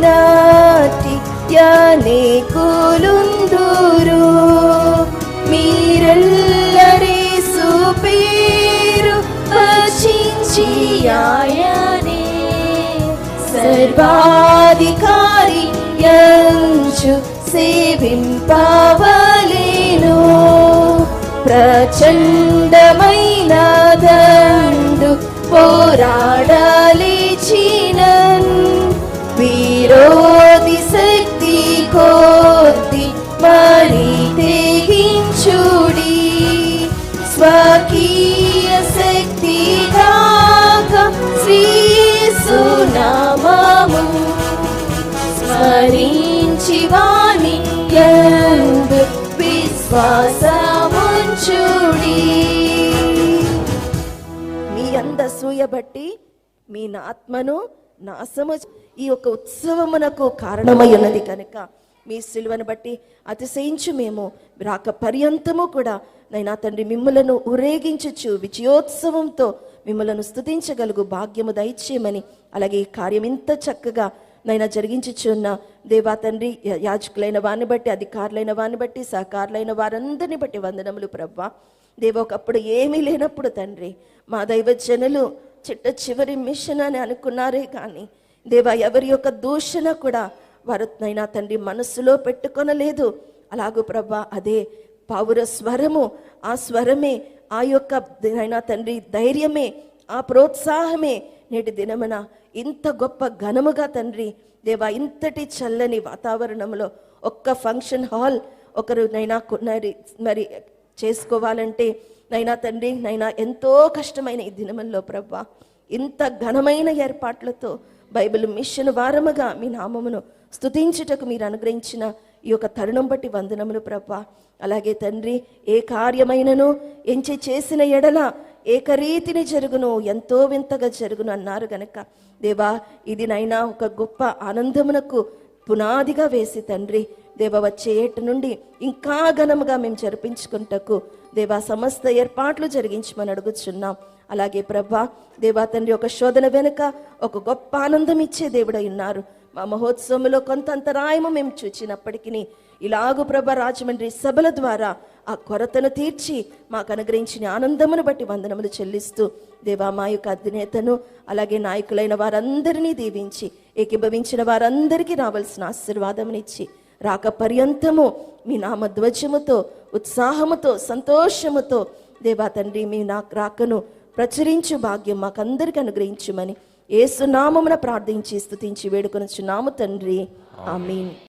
నాటి యానేకులుందురు. మీరెల్లరేసు పేరు వచించి ఆయనే సర్వాధికారి యంచు సేవింపవలెను. ప్రచండమైన దండు పోరాడలేచినన్ విరోధి శక్తి కోతి మరి తెగించుడి. స్వకీయ శక్తి కాక శ్రీయేసు నామము స్మరించి వాని యందు విశ్వాసముంచుడి. మీ అందసూయ బట్టి మీ ఆత్మను నాశము ఈ యొక్క ఉత్సవమునకు కారణమై ఉన్నది కనుక మీ సిలువను బట్టి అతిశయించు మేము రాక పర్యంతము కూడా నైనా తండ్రి మిమ్ములను ఊరేగించుచు విజయోత్సవంతో మిమ్మలను స్తుతించగలుగు భాగ్యము దయచేయమని, అలాగే ఈ కార్యం ఇంత చక్కగా నైనా జరిగించుచున్న దేవా తండ్రి యాజకులైన వారిని బట్టి, అధికారులైన వారిని బట్టి, సహకారులైన వారందరిని బట్టి వందనములు ప్రభా. దేవ ఒకప్పుడు ఏమీ లేనప్పుడు తండ్రి మా దైవజనులు చిట్ట చివరి మిషన్ అని అనుకున్నారే కానీ దేవా ఎవరి యొక్క దూషణ కూడా వారు నైనా తండ్రి మనస్సులో పెట్టుకొనలేదు. అలాగూ ప్రభా అదే పౌర స్వరము, ఆ స్వరమే, ఆ యొక్క నైనా తండ్రి ధైర్యమే, ఆ ప్రోత్సాహమే నేటి దినమున ఇంత గొప్ప ఘనముగా తండ్రి దేవా ఇంతటి చల్లని వాతావరణంలో ఒక్క ఫంక్షన్ హాల్ ఒకరు నైనా మరి చేసుకోవాలంటే నైనా తండ్రి నైనా ఎంతో కష్టమైన ఈ దినముల్లో ప్రభా ఇంత ఘనమైన ఏర్పాట్లతో బైబిల్ మిషన్ వారముగా మీ నామమును స్తుతించుటకు మీరు అనుగ్రహించిన ఈ యొక్క తరుణం బట్టి వందనములు ప్రభా. అలాగే తండ్రి ఏ కార్యమైనను ఎంచి చేసిన ఎడల ఏకరీతిని జరుగును, ఎంతో వింతగా జరుగును అన్నారు గనక దేవా ఇది నైనా ఒక గొప్ప ఆనందమునకు పునాదిగా వేసి తండ్రి దేవా వచ్చే ఏటి నుండి ఇంకా ఘనముగా మేము జరిపించుకుంటకు దేవా సమస్త ఏర్పాట్లు జరిగించమని అడుగుచున్నాం. అలాగే ప్రభా దేవా తండ్రి ఒక శోధన వెనుక ఒక గొప్ప ఆనందం ఇచ్చే దేవుడై ఉన్నారు. మా మహోత్సవంలో కొంత అంతరాయము మేము చూచినప్పటికీ ఇలాగూ ప్రభా రాజమండ్రి సభల ద్వారా ఆ కొరతను తీర్చి మాకు అనుగ్రహించిన ఆనందమును బట్టి వందనములు చెల్లిస్తూ దేవా మా యొక్క అధినేతను అలాగే నాయకులైన వారందరినీ దీవించి ఏకీభవించిన వారందరికీ రావాల్సిన ఆశీర్వాదమునిచ్చి రాక పర్యంతము మీ నామ ధ్వజముతో ఉత్సాహముతో సంతోషముతో దేవా తండ్రి మీ రాకను ప్రచురించు భాగ్యం మాకందరికి అనుగ్రహించుమని యేసు నామమున ప్రార్థించి స్తుతించి వేడుకొనుచున్నాము తండ్రి. ఆమేన్.